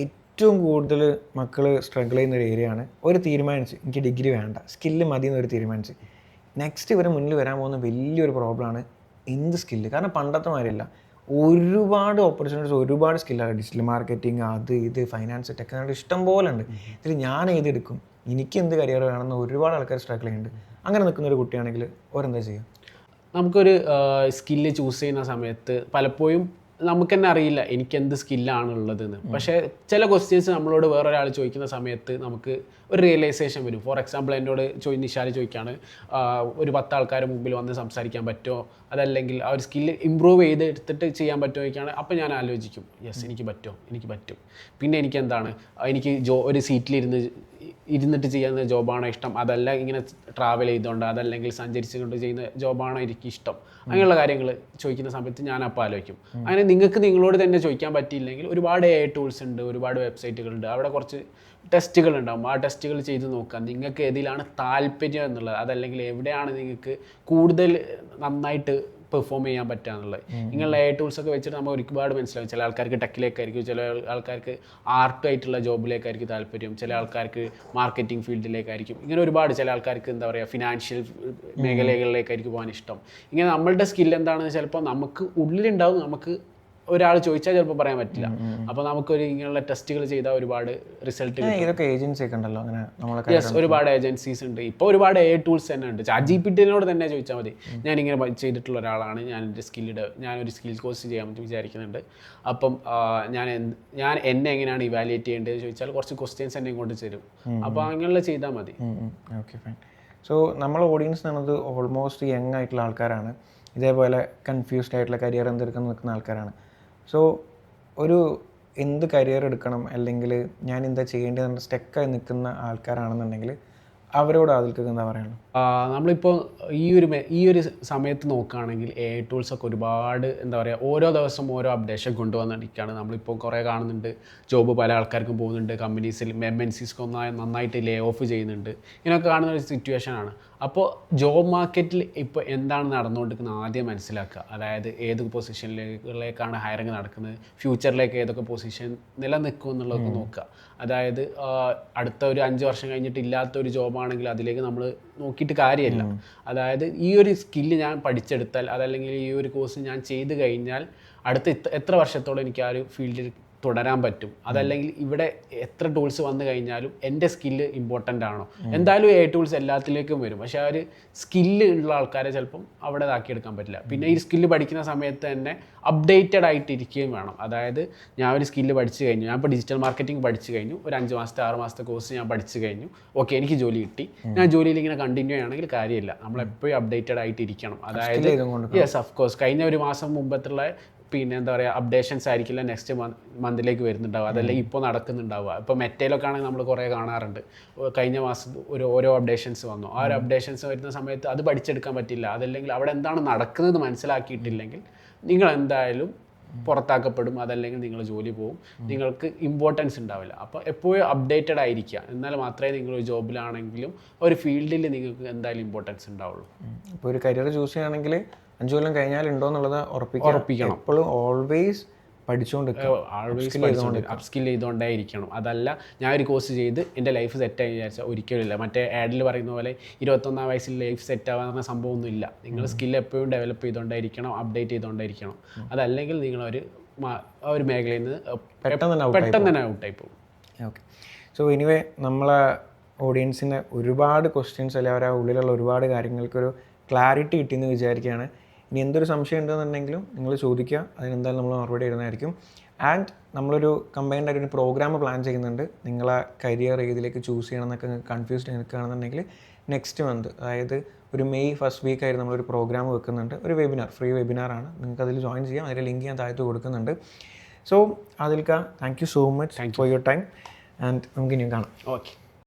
ഏറ്റവും കൂടുതൽ മക്കൾ സ്ട്രഗിൾ ചെയ്യുന്ന ഒരു ഏരിയ ആണ്, ഒരു തീരുമാനിച്ച് എനിക്ക് ഡിഗ്രി വേണ്ട, സ്കില്ല് മതി എന്നൊരു തീരുമാനിച്ച് നെക്സ്റ്റ് ഇവരെ മുന്നിൽ വരാൻ പോകുന്ന വലിയൊരു പ്രോബ്ലമാണ് എന്ത് സ്കില്ല്. കാരണം പണ്ടത്തെ മാതിരില്ല, ഒരുപാട് ഓപ്പർച്യൂണിറ്റീസ്, ഒരുപാട് സ്കില്ലാണ്. ഡിജിറ്റൽ മാർക്കറ്റിംഗ്, അത് ഇത് ഫൈനാൻസ്, ടെക്നോളജി ഇഷ്ടം പോലെ ഉണ്ട്. ഇതിൽ ഞാൻ ഏതെടുക്കും, എനിക്ക് എന്ത് കരിയർ വേണമെന്ന് ഒരുപാട് ആൾക്കാർ സ്ട്രഗിൾ ചെയ്യുന്നുണ്ട്. അങ്ങനെ നിൽക്കുന്ന ഒരു കുട്ടിയാണെങ്കിൽ ഓരെന്താ ചെയ്യുക? നമുക്കൊരു സ്കില്ല് ചൂസ് ചെയ്യുന്ന സമയത്ത് പലപ്പോഴും നമുക്ക് തന്നെ അറിയില്ല എനിക്ക് എന്ത് സ്കില്ലാണുള്ളതെന്ന്. പക്ഷേ ചില ക്വസ്റ്റ്യൻസ് നമ്മളോട് വേറൊരാൾ ചോദിക്കുന്ന സമയത്ത് നമുക്ക് ഒരു റിയലൈസേഷൻ വരും. ഫോർ എക്സാമ്പിൾ എന്നോട് നിശാല് ചോദിക്കുകയാണ് ഒരു 10 ആൾക്കാരുടെ മുമ്പിൽ വന്ന് സംസാരിക്കാൻ പറ്റുമോ, അതല്ലെങ്കിൽ ആ ഒരു സ്കില്ല് ഇമ്പ്രൂവ് ചെയ്ത് എടുത്തിട്ട് ചെയ്യാൻ പറ്റുമോ ചോദിക്കുകയാണ്. അപ്പോൾ ഞാൻ ആലോചിക്കും, യെസ് എനിക്ക് പറ്റും. പിന്നെ എനിക്ക് എന്താണ്, എനിക്ക് ഒരു ഇരുന്നിട്ട് ചെയ്യുന്ന ജോബാണോ ഇഷ്ടം, അതല്ല ഇങ്ങനെ ട്രാവൽ ചെയ്തുകൊണ്ട്, അതല്ലെങ്കിൽ സഞ്ചരിച്ചുകൊണ്ട് ചെയ്യുന്ന ജോബാണോ എനിക്ക് ഇഷ്ടം, അങ്ങനെയുള്ള കാര്യങ്ങൾ ചോദിക്കുന്ന സമയത്ത് ഞാൻ അപ്പോൾ ആലോചിക്കും. അങ്ങനെ നിങ്ങൾക്ക് നിങ്ങളോട് തന്നെ ചോദിക്കാൻ പറ്റിയില്ലെങ്കിൽ ഒരുപാട് AI ടൂൾസ് ഉണ്ട്, ഒരുപാട് വെബ്സൈറ്റുകളുണ്ട്, അവിടെ കുറച്ച് ടെസ്റ്റുകൾ ഉണ്ടാകും. ആ ടെസ്റ്റുകൾ ചെയ്ത് നോക്കാം നിങ്ങൾക്ക് ഏതിലാണ് താല്പര്യം എന്നുള്ളത്, അതല്ലെങ്കിൽ എവിടെയാണ് നിങ്ങൾക്ക് കൂടുതൽ നന്നായിട്ട് പെർഫോം ചെയ്യാൻ പറ്റുക എന്നുള്ളത്. ഇങ്ങനെയുള്ള AI ടൂൾസൊക്കെ വെച്ചിട്ട് നമുക്ക് ഒരുപാട് മനസ്സിലാവും. ചില ആൾക്കാർക്ക് ടെക്കിലേക്കായിരിക്കും, ചില ആൾക്കാർക്ക് ആർട്ടായിട്ടുള്ള ജോബിലേക്കായിരിക്കും താല്പര്യം, ചില ആൾക്കാർക്ക് മാർക്കറ്റിംഗ് ഫീൽഡിലേക്കായിരിക്കും, ഇങ്ങനെ ഒരുപാട്. ചില ആൾക്കാർക്ക് എന്താ പറയുക ഫിനാൻഷ്യൽ മേഖലകളിലേക്കായിരിക്കും പോകാൻ ഇഷ്ടം. ഇങ്ങനെ നമ്മളുടെ സ്കിൽ എന്താണെന്ന് ചിലപ്പോൾ നമുക്ക് ഉള്ളിലുണ്ടാവും, നമുക്ക് ഒരാൾ ചോദിച്ചാൽ ചിലപ്പോൾ പറയാൻ പറ്റില്ല. അപ്പോൾ നമുക്കൊരു ഇങ്ങനെയുള്ള ടെസ്റ്റുകൾ ചെയ്താൽ ഒരുപാട് റിസൾട്ട് കിട്ടും. ഇതൊക്കെ ഏജൻസി ഒക്കെ ഉണ്ടല്ലോ അങ്ങനെ. യെസ്, ഒരുപാട് ഏജൻസീസ് ഉണ്ട്. ഇപ്പോൾ ഒരുപാട് AI ടൂൾസ് തന്നെ ഉണ്ട്. ChatGPT-നോട് തന്നെ ചോദിച്ചാൽ മതി, ഞാനിങ്ങനെ ചെയ്തിട്ടുള്ള ഒരാളാണ്, ഞാനൊരു സ്കിൽ കോഴ്സ് ചെയ്യാൻ വിചാരിക്കുന്നുണ്ട്, അപ്പം ഞാൻ എന്നെ എങ്ങനെയാണ് ഇവാലുവേറ്റ് ചെയ്യേണ്ടത് ചോദിച്ചാൽ കുറച്ച് ക്വസ്റ്റ്യൻസ് എന്നെ കൊണ്ട് തരും. അപ്പോൾ അങ്ങനെയുള്ള ചെയ്താൽ മതി. Okay, fine. സോ നമ്മളെ ഓഡിയൻസ് എന്നുള്ളത് ഓൾമോസ്റ്റ് യങ് ആയിട്ടുള്ള ആൾക്കാരാണ്, ഇതേപോലെ കൺഫ്യൂസ്ഡ് ആയിട്ടുള്ള കരിയർ എന്തെടുക്കാൻ നിൽക്കുന്ന ആൾക്കാരാണ്. സോ ഒരു എന്ത് കരിയർ എടുക്കണം, അല്ലെങ്കിൽ ഞാൻ എന്താ ചെയ്യേണ്ടത് സ്റ്റക്കായി നിൽക്കുന്ന ആൾക്കാരാണെന്നുണ്ടെങ്കിൽ അവരോട് അതിൽക്ക് എന്താ പറയുള്ളൂ? നമ്മളിപ്പോൾ ഈ ഒരു സമയത്ത് നോക്കുകയാണെങ്കിൽ AI ടൂൾസൊക്കെ ഒരുപാട് എന്താ പറയുക ഓരോ ദിവസം ഓരോ അപ്ഡേഷൻ കൊണ്ടുവന്നിരിക്കുകയാണ്. നമ്മളിപ്പോൾ കുറേ കാണുന്നുണ്ട്, ജോബ് പല ആൾക്കാർക്കും പോകുന്നുണ്ട്, കമ്പനീസിൽ MNCs നന്നായിട്ട് ലേ ഓഫ് ചെയ്യുന്നുണ്ട്, ഇങ്ങനെയൊക്കെ കാണുന്ന ഒരു സിറ്റുവേഷനാണ്. അപ്പോൾ ജോബ് മാർക്കറ്റിൽ ഇപ്പോൾ എന്താണ് നടന്നുകൊണ്ടിരിക്കുന്നത് ആദ്യം മനസ്സിലാക്കുക. അതായത് ഏത് പൊസിഷനിലേക്കാണ് ഹയറിങ് നടക്കുന്നത്, ഫ്യൂച്ചറിലേക്ക് ഏതൊക്കെ പൊസിഷൻ നിലനിൽക്കും എന്നുള്ളതൊക്കെ നോക്കുക. അതായത് അടുത്ത ഒരു 5 വർഷം കഴിഞ്ഞിട്ട് ഇല്ലാത്തൊരു ജോബാണെങ്കിൽ അതിലേക്ക് നമ്മൾ നോക്കിയിട്ട് കാര്യമില്ല. അതായത് ഈ ഒരു സ്കില്ല് ഞാൻ പഠിച്ചെടുത്താൽ, അതല്ലെങ്കിൽ ഈ ഒരു കോഴ്സ് ഞാൻ ചെയ്ത് കഴിഞ്ഞാൽ അടുത്ത എത്ര വർഷത്തോളം എനിക്ക് ആ ഒരു ഫീൽഡിൽ തുടരാൻ പറ്റും, അതല്ലെങ്കിൽ ഇവിടെ എത്ര ടൂൾസ് വന്നു കഴിഞ്ഞാലും എൻ്റെ സ്കില്ല് ഇമ്പോർട്ടൻ്റ് ആണോ. എന്തായാലും AI ടൂൾസ് എല്ലാത്തിലേക്കും വരും, പക്ഷേ ആ ഒരു സ്കില്ല് ഉള്ള ആൾക്കാരെ ചിലപ്പം അവിടെ ഇതാക്കിയെടുക്കാൻ പറ്റില്ല. പിന്നെ ഈ സ്കില്ല് പഠിക്കുന്ന സമയത്ത് തന്നെ അപ്ഡേറ്റഡ് ആയിട്ട് ഇരിക്കുകയും വേണം. അതായത് ഞാൻ ഒരു സ്കില്ല് പഠിച്ചു കഴിഞ്ഞു, ഞാൻ ഇപ്പോൾ ഡിജിറ്റൽ മാർക്കറ്റിംഗ് പഠിച്ചു കഴിഞ്ഞു, ഒരു 5 മാസത്തെ 6 മാസത്തെ കോഴ്സ് ഞാൻ പഠിച്ചു കഴിഞ്ഞു, ഓക്കെ എനിക്ക് ജോലി കിട്ടി, ഞാൻ ജോലിയിൽ ഇങ്ങനെ കണ്ടിന്യൂ ചെയ്യുകയാണെങ്കിൽ കാര്യമില്ല. നമ്മളെപ്പോഴും അപ്ഡേറ്റഡ് ആയിട്ട് ഇരിക്കണം. അതായത് യെസ്, ഓഫ് കോഴ്സ് കഴിഞ്ഞ ഒരു മാസം മുമ്പത്തുള്ള പിന്നെ എന്താ പറയുക അപ്ഡേഷൻസ് ആയിരിക്കില്ല നെക്സ്റ്റ് മന്തിലേക്ക് വരുന്നുണ്ടാവുക, അതല്ലെങ്കിൽ ഇപ്പോൾ നടക്കുന്നുണ്ടാവുക. ഇപ്പോൾ മെറ്റയിലൊക്കെ ആണെങ്കിൽ നമ്മൾ കുറേ കാണാറുണ്ട്, കഴിഞ്ഞ മാസം ഓരോ അപ്ഡേഷൻസ് വന്നു. ആ ഒരു അപ്ഡേഷൻസ് വരുന്ന സമയത്ത് അത് പഠിച്ചെടുക്കാൻ പറ്റില്ല, അതല്ലെങ്കിൽ അവിടെ എന്താണ് നടക്കുന്നത് മനസ്സിലാക്കിയിട്ടില്ലെങ്കിൽ നിങ്ങൾ എന്തായാലും പുറത്താക്കപ്പെടും, അതല്ലെങ്കിൽ നിങ്ങൾ ജോലി പോകും, നിങ്ങൾക്ക് ഇമ്പോർട്ടൻസ് ഉണ്ടാവില്ല. അപ്പോൾ എപ്പോഴും അപ്ഡേറ്റഡ് ആയിരിക്കുക, എന്നാൽ മാത്രമേ നിങ്ങൾ ഒരു ജോബിലാണെങ്കിലും ഒരു ഫീൽഡിൽ നിങ്ങൾക്ക് എന്തായാലും ഇമ്പോർട്ടൻസ് ഉണ്ടാവുള്ളൂ. ഇപ്പോൾ ഒരു കരിയർ ചൂസ് ചെയ്യുകയാണെങ്കിൽ 5 കൊല്ലം കഴിഞ്ഞാൽ ഉണ്ടോ എന്നുള്ളത് ഉറപ്പിക്കണം. എപ്പോഴും ഓൾവേസ് അപ്സ്കിൽ ചെയ്തുകൊണ്ടേ ഇരിക്കണം. അതല്ല ഞാൻ ഒരു കോഴ്സ് ചെയ്ത് എൻ്റെ ലൈഫ് സെറ്റായി വിചാരിച്ചാൽ ഒരിക്കലുമില്ല. മറ്റേ ആഡിൽ പറയുന്ന പോലെ 21ാം വയസ്സിൽ ലൈഫ് സെറ്റ് ആവാന്ന സംഭവമൊന്നുമില്ല. നിങ്ങൾ സ്കിൽ എപ്പോഴും ഡെവലപ്പ് ചെയ്തുകൊണ്ടേയിരിക്കണം, അപ്ഡേറ്റ് ചെയ്തുകൊണ്ടേയിരിക്കണം. അതല്ലെങ്കിൽ നിങ്ങളൊരു മേഖലയിൽ നിന്ന് പെട്ടെന്ന് തന്നെ ഔട്ടായി പോകും. ഓക്കെ, സോ എനിവേ നമ്മളെ ഓഡിയൻസിന് ഒരുപാട് ക്വസ്റ്റ്യൻസ് അല്ലെങ്കിൽ അവരുടെ ഉള്ളിലുള്ള ഒരുപാട് കാര്യങ്ങൾക്കൊരു ക്ലാരിറ്റി കിട്ടിയെന്ന് വിചാരിക്കുകയാണ്. ഇനി എന്തൊരു സംശയം ഉണ്ടെന്നുണ്ടെങ്കിലും നിങ്ങൾ ചോദിക്കുക, അതിനെന്തായാലും നമ്മൾ മറുപടി തരുന്നതായിരിക്കും. ആൻഡ് നമ്മളൊരു കമ്പൈൻഡ് ആയിട്ട് ഒരു പ്രോഗ്രാം പ്ലാൻ ചെയ്യുന്നുണ്ട്. നിങ്ങളെ കരിയർ ഏതിലേക്ക് ചൂസ് ചെയ്യണം എന്നൊക്കെ കൺഫ്യൂസ്ഡ് നിൽക്കുകയാണെന്നുണ്ടെങ്കിൽ നെക്സ്റ്റ് മന്ത്, അതായത് ഒരു മെയ് ഫസ്റ്റ് വീക്ക് ആയിട്ട് നമ്മളൊരു പ്രോഗ്രാം വെക്കുന്നുണ്ട്. ഒരു വെബിനാർ, ഫ്രീ വെബിനാറാണ്. നിങ്ങൾക്ക് അതിൽ ജോയിൻ ചെയ്യാം. അതിൻ്റെ ലിങ്ക് ഞാൻ താഴത്ത് കൊടുക്കുന്നുണ്ട്. സോ ആദിൽക്ക, thank you so much for your time. And നമുക്ക് ഇനിയും കാണാം. ഓക്കെ.